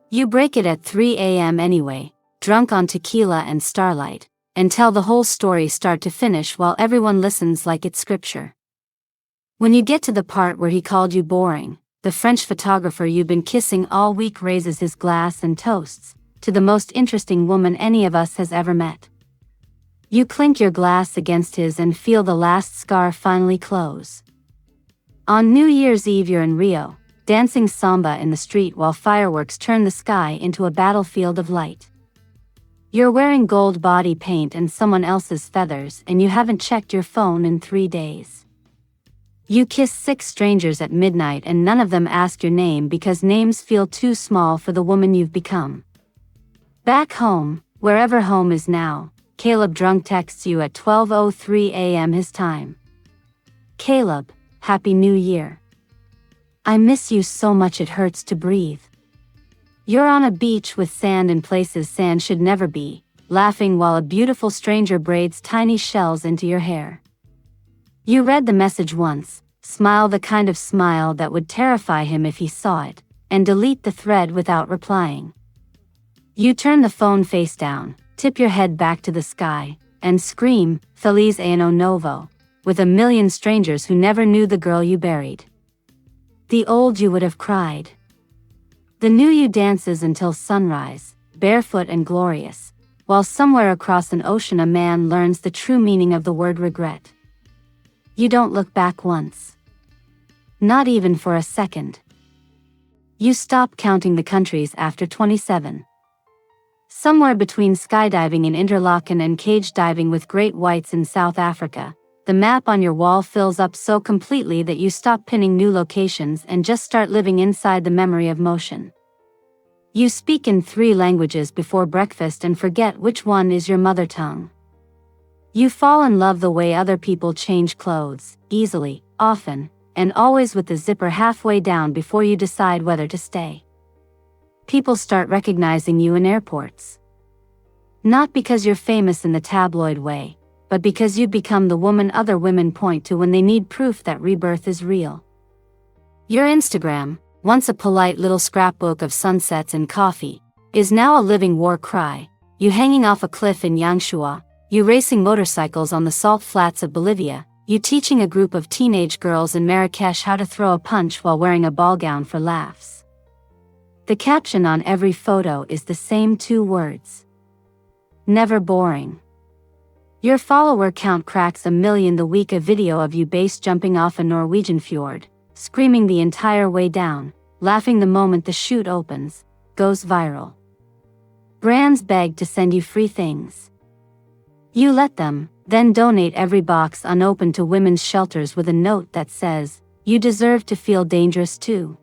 Speaker 1: You break it at 3 a.m. anyway, drunk on tequila and starlight, and tell the whole story start to finish while everyone listens like it's scripture. When you get to the part where he called you boring, the French photographer you've been kissing all week raises his glass and toasts to the most interesting woman any of us has ever met. You clink your glass against his and feel the last scar finally close. On New Year's Eve you're in Rio, dancing samba in the street while fireworks turn the sky into a battlefield of light. You're wearing gold body paint and someone else's feathers and you haven't checked your phone in 3 days. You kiss 6 strangers at midnight and none of them ask your name because names feel too small for the woman you've become. Back home, wherever home is now, Caleb drunk texts you at 12:03 a.m. his time. Caleb, Happy New Year. I miss you so much it hurts to breathe. You're on a beach with sand in places sand should never be, laughing while a beautiful stranger braids tiny shells into your hair. You read the message once, smile the kind of smile that would terrify him if he saw it, and delete the thread without replying. You turn the phone face down, tip your head back to the sky, and scream, Feliz Ano Novo, with a million strangers who never knew the girl you buried. The old you would have cried. The new you dances until sunrise, barefoot and glorious, while somewhere across an ocean a man learns the true meaning of the word regret. You don't look back once. Not even for a second. You stop counting the countries after 27. Somewhere between skydiving in Interlaken and cage diving with great whites in South Africa, the map on your wall fills up so completely that you stop pinning new locations and just start living inside the memory of motion. You speak in 3 languages before breakfast and forget which one is your mother tongue. You fall in love the way other people change clothes, easily, often, and always with the zipper halfway down before you decide whether to stay. People start recognizing you in airports. Not because you're famous in the tabloid way, but because you've become the woman other women point to when they need proof that rebirth is real. Your Instagram, once a polite little scrapbook of sunsets and coffee, is now a living war cry. You hanging off a cliff in Yangshuo, you racing motorcycles on the salt flats of Bolivia, you teaching a group of teenage girls in Marrakesh how to throw a punch while wearing a ball gown for laughs. The caption on every photo is the same 2 words. Never boring. Your follower count cracks 1 million the week a video of you base jumping off a Norwegian fjord, screaming the entire way down, laughing the moment the chute opens, goes viral. Brands beg to send you free things. You let them, then donate every box unopened to women's shelters with a note that says, "You deserve to feel dangerous too."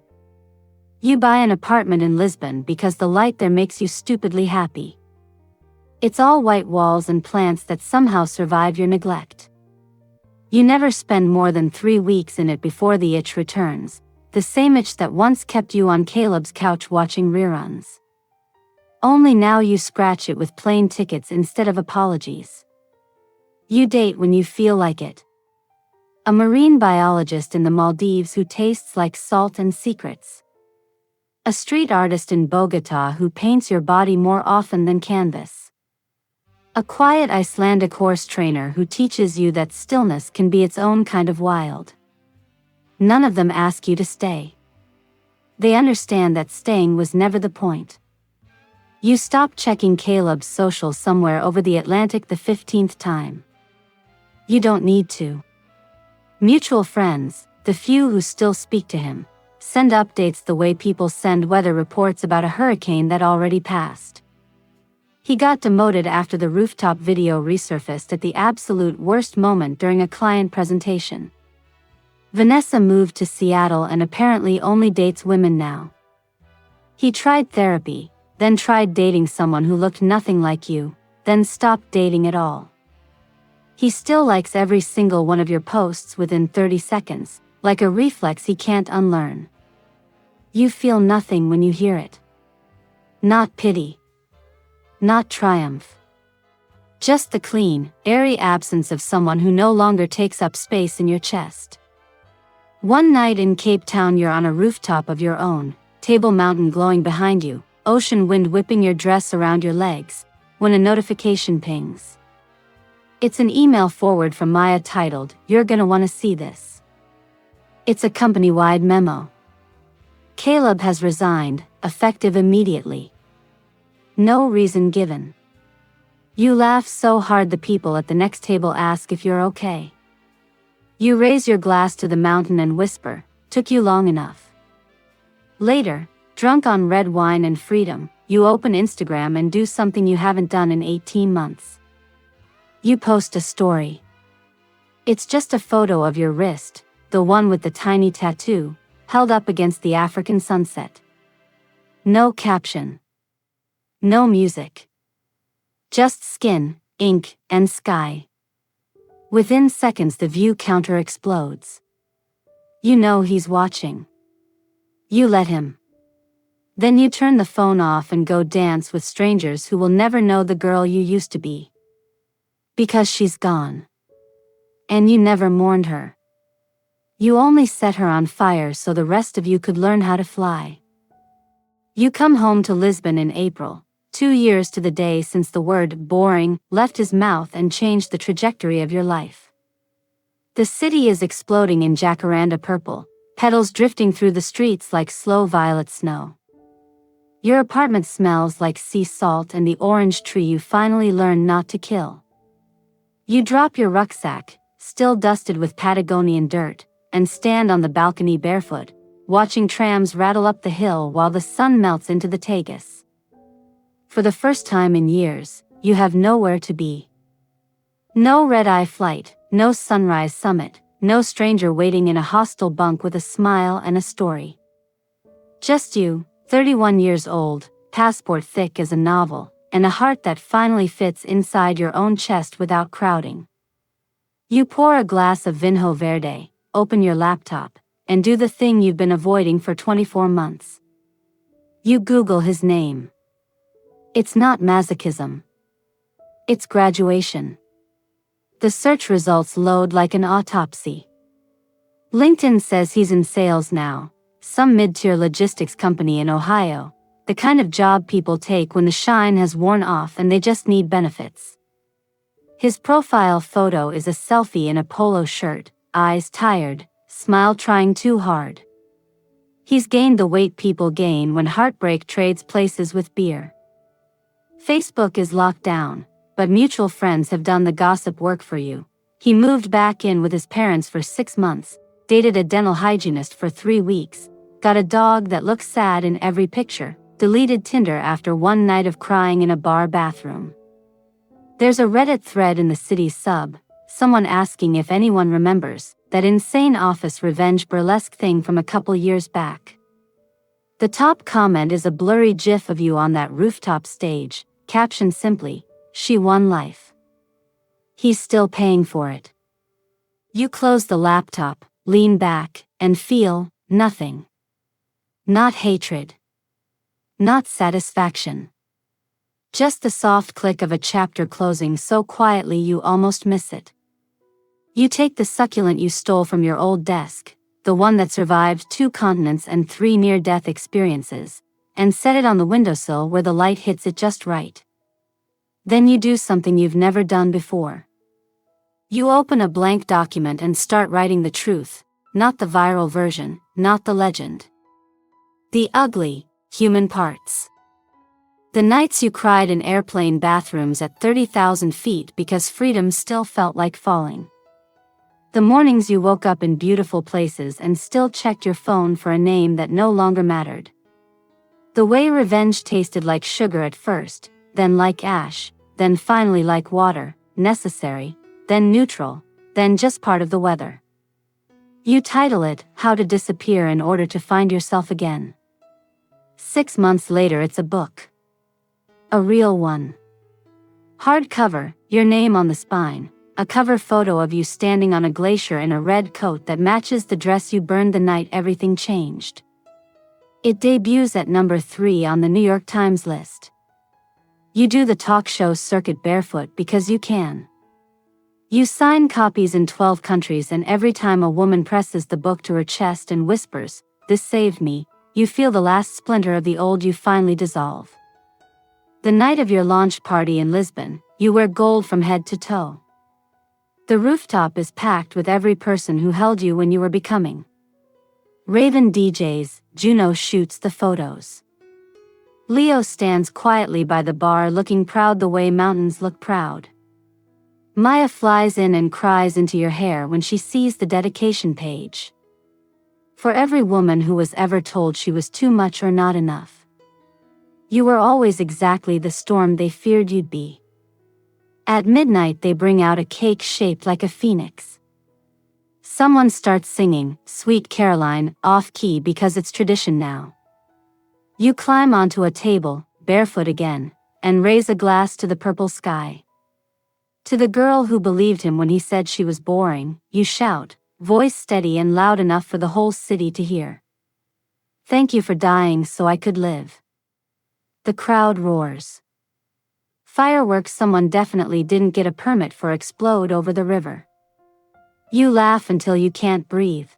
Speaker 1: You buy an apartment in Lisbon because the light there makes you stupidly happy. It's all white walls and plants that somehow survive your neglect. You never spend more than 3 weeks in it before the itch returns, the same itch that once kept you on Caleb's couch watching reruns. Only now you scratch it with plane tickets instead of apologies. You date when you feel like it. A marine biologist in the Maldives who tastes like salt and secrets. A street artist in Bogota who paints your body more often than canvas. A quiet Icelandic horse trainer who teaches you that stillness can be its own kind of wild. None of them ask you to stay. They understand that staying was never the point. You stop checking Caleb's social somewhere over the Atlantic the 15th time. You don't need to. Mutual friends, the few who still speak to him, send updates the way people send weather reports about a hurricane that already passed. He got demoted after the rooftop video resurfaced at the absolute worst moment during a client presentation. Vanessa moved to Seattle and apparently only dates women now. He tried therapy, then tried dating someone who looked nothing like you, then stopped dating at all. He still likes every single one of your posts within 30 seconds, like a reflex he can't unlearn. You feel nothing when you hear it. Not pity. Not triumph. Just the clean, airy absence of someone who no longer takes up space in your chest. One night in Cape Town you're on a rooftop of your own, Table Mountain glowing behind you, ocean wind whipping your dress around your legs, when a notification pings. It's an email forward from Maya titled, "You're gonna wanna see this." It's a company-wide memo. Caleb has resigned, effective immediately. No reason given. You laugh so hard the people at the next table ask if you're okay. You raise your glass to the mountain and whisper, "Took you long enough." Later, drunk on red wine and freedom, you open Instagram and do something you haven't done in 18 months. You post a story. It's just a photo of your wrist, the one with the tiny tattoo, held up against the African sunset. No caption. No music. Just skin, ink, and sky. Within seconds the view counter explodes. You know he's watching. You let him. Then you turn the phone off and go dance with strangers who will never know the girl you used to be. Because she's gone. And you never mourned her. You only set her on fire so the rest of you could learn how to fly. You come home to Lisbon in April, 2 years to the day since the word boring left his mouth and changed the trajectory of your life. The city is exploding in jacaranda purple, petals drifting through the streets like slow violet snow. Your apartment smells like sea salt and the orange tree you finally learned not to kill. You drop your rucksack, still dusted with Patagonian dirt, and stand on the balcony barefoot, watching trams rattle up the hill while the sun melts into the Tagus. For the first time in years, you have nowhere to be. No red-eye flight, no sunrise summit, no stranger waiting in a hostel bunk with a smile and a story. Just you, 31 years old, passport thick as a novel, and a heart that finally fits inside your own chest without crowding. You pour a glass of Vinho Verde, open your laptop, and do the thing you've been avoiding for 24 months. You Google his name. It's not masochism. It's graduation. The search results load like an autopsy. LinkedIn says he's in sales now, some mid-tier logistics company in Ohio, the kind of job people take when the shine has worn off and they just need benefits. His profile photo is a selfie in a polo shirt, eyes tired, smile trying too hard. He's gained the weight people gain when heartbreak trades places with beer. Facebook is locked down, but mutual friends have done the gossip work for you. He moved back in with his parents for 6 months, dated a dental hygienist for 3 weeks, got a dog that looks sad in every picture, deleted Tinder after one night of crying in a bar bathroom. There's a Reddit thread in the city's sub, someone asking if anyone remembers that insane office revenge burlesque thing from a couple years back. The top comment is a blurry gif of you on that rooftop stage, captioned simply, "She won life." He's still paying for it. You close the laptop, lean back, and feel nothing. Not hatred. Not satisfaction. Just the soft click of a chapter closing so quietly you almost miss it. You take the succulent you stole from your old desk, the one that survived 2 continents and 3 near-death experiences, and set it on the windowsill where the light hits it just right. Then you do something you've never done before. You open a blank document and start writing the truth, not the viral version, not the legend. The ugly, human parts. The nights you cried in airplane bathrooms at 30,000 feet because freedom still felt like falling. The mornings you woke up in beautiful places and still checked your phone for a name that no longer mattered. The way revenge tasted like sugar at first, then like ash, then finally like water, necessary, then neutral, then just part of the weather. You title it, How to Disappear in Order to Find Yourself Again. 6 months later it's a book. A real one. Hardcover, your name on the spine, a cover photo of you standing on a glacier in a red coat that matches the dress you burned the night everything changed. It debuts at number 3 on the New York Times list. You do the talk show circuit barefoot because you can. You sign copies in 12 countries, and every time a woman presses the book to her chest and whispers, "This saved me," you feel the last splinter of the old you finally dissolve. The night of your launch party in Lisbon, you wear gold from head to toe. The rooftop is packed with every person who held you when you were becoming. Raven DJs, Juno shoots the photos. Leo stands quietly by the bar looking proud the way mountains look proud. Maya flies in and cries into your hair when she sees the dedication page. For every woman who was ever told she was too much or not enough. You were always exactly the storm they feared you'd be. At midnight they bring out a cake shaped like a phoenix. Someone starts singing, Sweet Caroline, off-key because it's tradition now. You climb onto a table, barefoot again, and raise a glass to the purple sky. To the girl who believed him when he said she was boring, you shout, voice steady and loud enough for the whole city to hear. Thank you for dying so I could live. The crowd roars. Fireworks someone definitely didn't get a permit for explode over the river. You laugh until you can't breathe.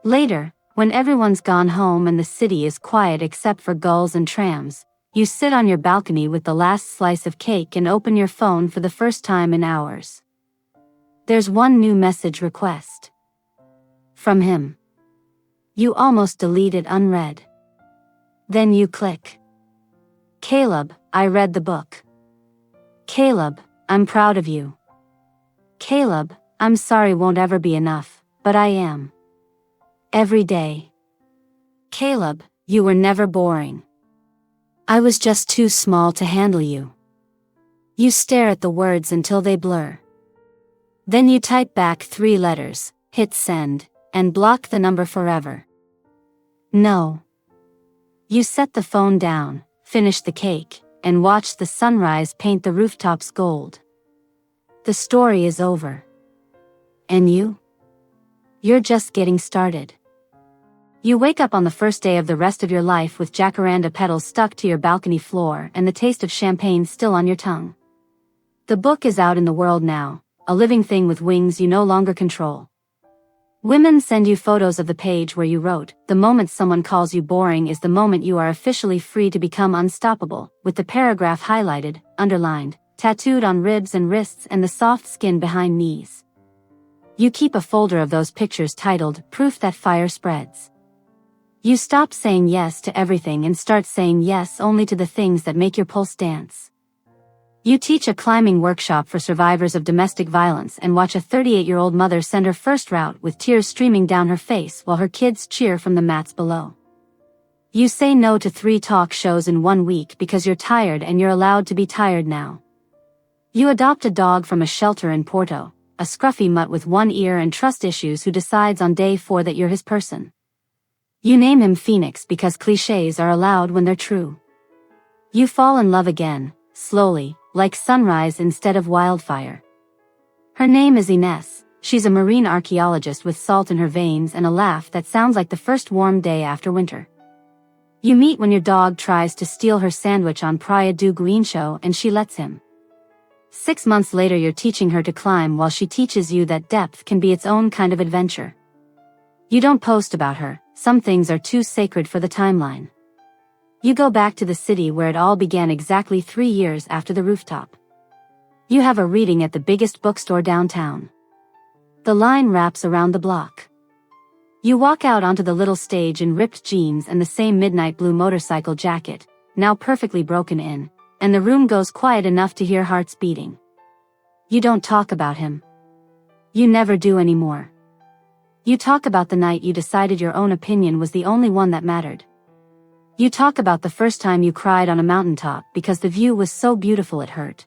Speaker 1: Later, when everyone's gone home and the city is quiet except for gulls and trams, you sit on your balcony with the last slice of cake and open your phone for the first time in hours. There's one new message request. From him. You almost delete it unread. Then you click. Caleb, I read the book. Caleb, I'm proud of you. Caleb, I'm sorry won't ever be enough, but I am. Every day. Caleb, you were never boring. I was just too small to handle you. You stare at the words until they blur. Then you type back 3 letters, hit send, and block the number forever. No. You set the phone down, finish the cake, and watch the sunrise paint the rooftops gold. The story is over. And you? You're just getting started. You wake up on the first day of the rest of your life with jacaranda petals stuck to your balcony floor and the taste of champagne still on your tongue. The book is out in the world now, a living thing with wings you no longer control. Women send you photos of the page where you wrote, "The moment someone calls you boring is the moment you are officially free to become unstoppable," with the paragraph highlighted, underlined, tattooed on ribs and wrists and the soft skin behind knees. You keep a folder of those pictures titled, "Proof That Fire Spreads." You stop saying yes to everything and start saying yes only to the things that make your pulse dance. You teach a climbing workshop for survivors of domestic violence and watch a 38-year-old mother send her first route with tears streaming down her face while her kids cheer from the mats below. You say no to 3 talk shows in 1 week because you're tired and you're allowed to be tired now. You adopt a dog from a shelter in Porto, a scruffy mutt with 1 ear and trust issues who decides on day 4 that you're his person. You name him Phoenix because cliches are allowed when they're true. You fall in love again, slowly, like sunrise instead of wildfire. Her name is Ines. She's a marine archaeologist with salt in her veins and a laugh that sounds like the first warm day after winter. You meet when your dog tries to steal her sandwich on Praia do Guincho and she lets him. 6 months later you're teaching her to climb while she teaches you that depth can be its own kind of adventure. You don't post about her, some things are too sacred for the timeline. You go back to the city where it all began exactly 3 years after the rooftop. You have a reading at the biggest bookstore downtown. The line wraps around the block. You walk out onto the little stage in ripped jeans and the same midnight blue motorcycle jacket, now perfectly broken in, and the room goes quiet enough to hear hearts beating. You don't talk about him. You never do anymore. You talk about the night you decided your own opinion was the only one that mattered. You talk about the first time you cried on a mountaintop because the view was so beautiful it hurt.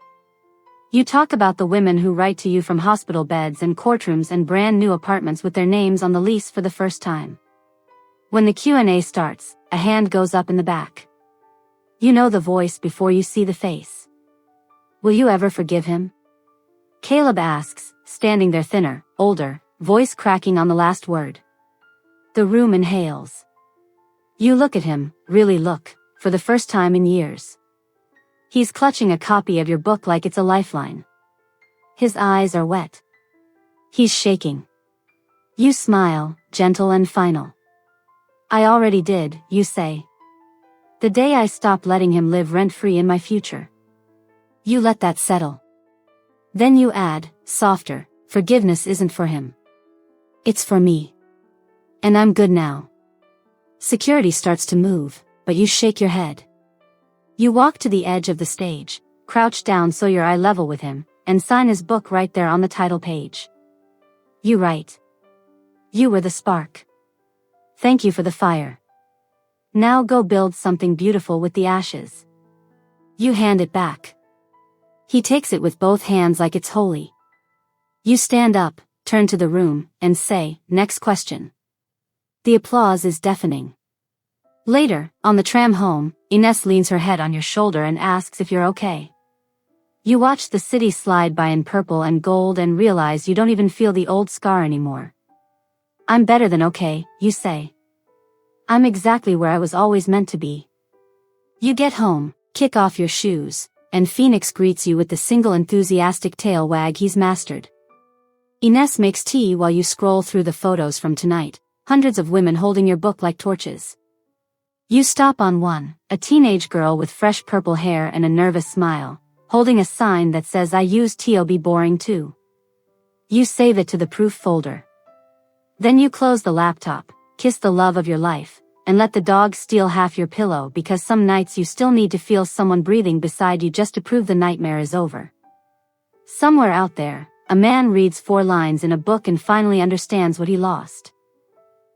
Speaker 1: You talk about the women who write to you from hospital beds and courtrooms and brand new apartments with their names on the lease for the first time. When the Q&A starts, a hand goes up in the back. You know the voice before you see the face. Will you ever forgive him? Caleb asks, standing there thinner, older, voice cracking on the last word. The room inhales. You look at him, really look, for the first time in years. He's clutching a copy of your book like it's a lifeline. His eyes are wet. He's shaking. You smile, gentle and final. I already did, you say. The day I stopped letting him live rent-free in my future. You let that settle. Then you add, softer, forgiveness isn't for him. It's for me. And I'm good now. Security starts to move, but you shake your head. You walk to the edge of the stage, crouch down so you're eye level with him, and sign his book right there on the title page. You write. You were the spark. Thank you for the fire. Now go build something beautiful with the ashes. You hand it back. He takes it with both hands like it's holy. You stand up, turn to the room, and say, "Next question." The applause is deafening. Later, on the tram home, Ines leans her head on your shoulder and asks if you're okay. You watch the city slide by in purple and gold and realize you don't even feel the old scar anymore. I'm better than okay, you say. I'm exactly where I was always meant to be. You get home, kick off your shoes, and Phoenix greets you with the single enthusiastic tail wag he's mastered. Ines makes tea while you scroll through the photos from tonight, hundreds of women holding your book like torches. You stop on one, a teenage girl with fresh purple hair and a nervous smile, holding a sign that says "I use TOB boring too." You save it to the proof folder. Then you close the laptop, kiss the love of your life, and let the dog steal half your pillow because some nights you still need to feel someone breathing beside you just to prove the nightmare is over. Somewhere out there, a man reads 4 lines in a book and finally understands what he lost.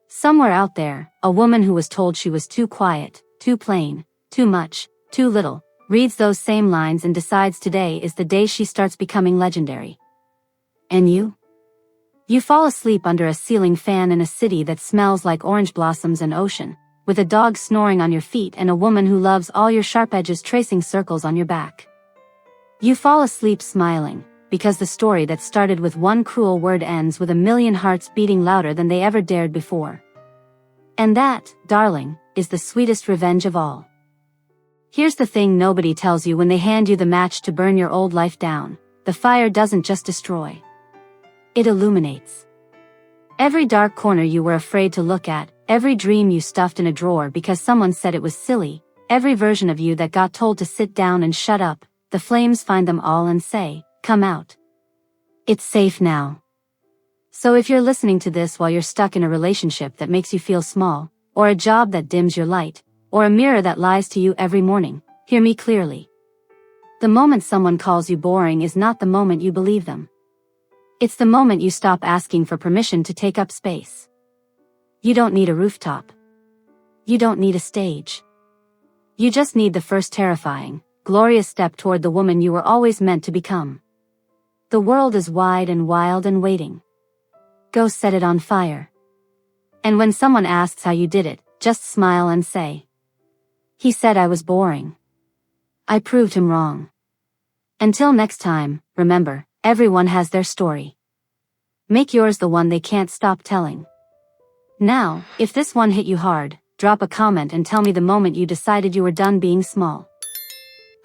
Speaker 1: Somewhere out there, a woman who was told she was too quiet, too plain, too much, too little, reads those same lines and decides today is the day she starts becoming legendary. And you? You fall asleep under a ceiling fan in a city that smells like orange blossoms and ocean, with a dog snoring on your feet and a woman who loves all your sharp edges tracing circles on your back. You fall asleep smiling, because the story that started with one cruel word ends with a million hearts beating louder than they ever dared before. And that, darling, is the sweetest revenge of all. Here's the thing nobody tells you when they hand you the match to burn your old life down: the fire doesn't just destroy. It illuminates. Every dark corner you were afraid to look at, every dream you stuffed in a drawer because someone said it was silly, every version of you that got told to sit down and shut up, the flames find them all and say, "Come out. It's safe now." So if you're listening to this while you're stuck in a relationship that makes you feel small, or a job that dims your light, or a mirror that lies to you every morning, hear me clearly. The moment someone calls you boring is not the moment you believe them. It's the moment you stop asking for permission to take up space. You don't need a rooftop. You don't need a stage. You just need the first terrifying, glorious step toward the woman you were always meant to become. The world is wide and wild and waiting. Go set it on fire. And when someone asks how you did it, just smile and say, "He said I was boring. I proved him wrong." Until next time, remember, everyone has their story. Make yours the one they can't stop telling. Now, if this one hit you hard, drop a comment and tell me the moment you decided you were done being small.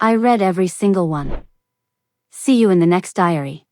Speaker 1: I read every single one. See you in the next diary.